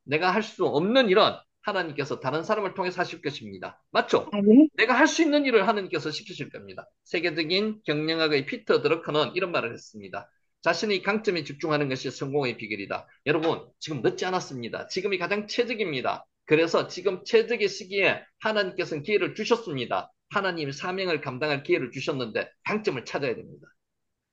내가 할 수 없는 일은 하나님께서 다른 사람을 통해서 하실 것입니다. 맞죠? 내가 할 수 있는 일을 하나님께서 시키실 겁니다. 세계적인 경영학의 피터 드러커는 이런 말을 했습니다. 자신의 강점에 집중하는 것이 성공의 비결이다. 여러분, 지금 늦지 않았습니다. 지금이 가장 최적입니다. 그래서 지금 최적의 시기에 하나님께서는 기회를 주셨습니다. 하나님의 사명을 감당할 기회를 주셨는데 강점을 찾아야 됩니다.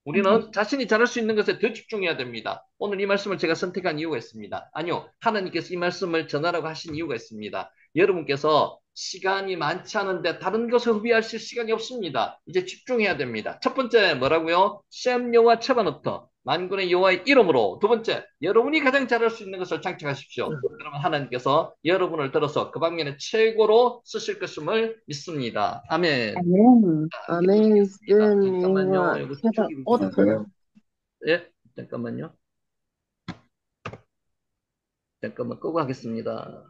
우리는 자신이 잘할 수 있는 것에 더 집중해야 됩니다. 오늘 이 말씀을 제가 선택한 이유가 있습니다. 아니요, 하나님께서 이 말씀을 전하라고 하신 이유가 있습니다. 여러분께서 시간이 많지 않은데 다른 것을 허비하실 시간이 없습니다. 이제 집중해야 됩니다. 첫 번째 뭐라고요? 셈 여호와 차바노터 만군의 여호와의 이름으로. 두 번째, 여러분이 가장 잘할 수 있는 것을 장착하십시오. 그러면 하나님께서 여러분을 들어서 그 방면에 최고로 쓰실 것임을 믿습니다. 아멘. 아멘. 함께 아멘. 기도하겠습니다. 쌤, 잠깐만요. 영화, 이거 세바, 저기 어트. 예, 잠깐만요. 잠깐만 끄고 하겠습니다.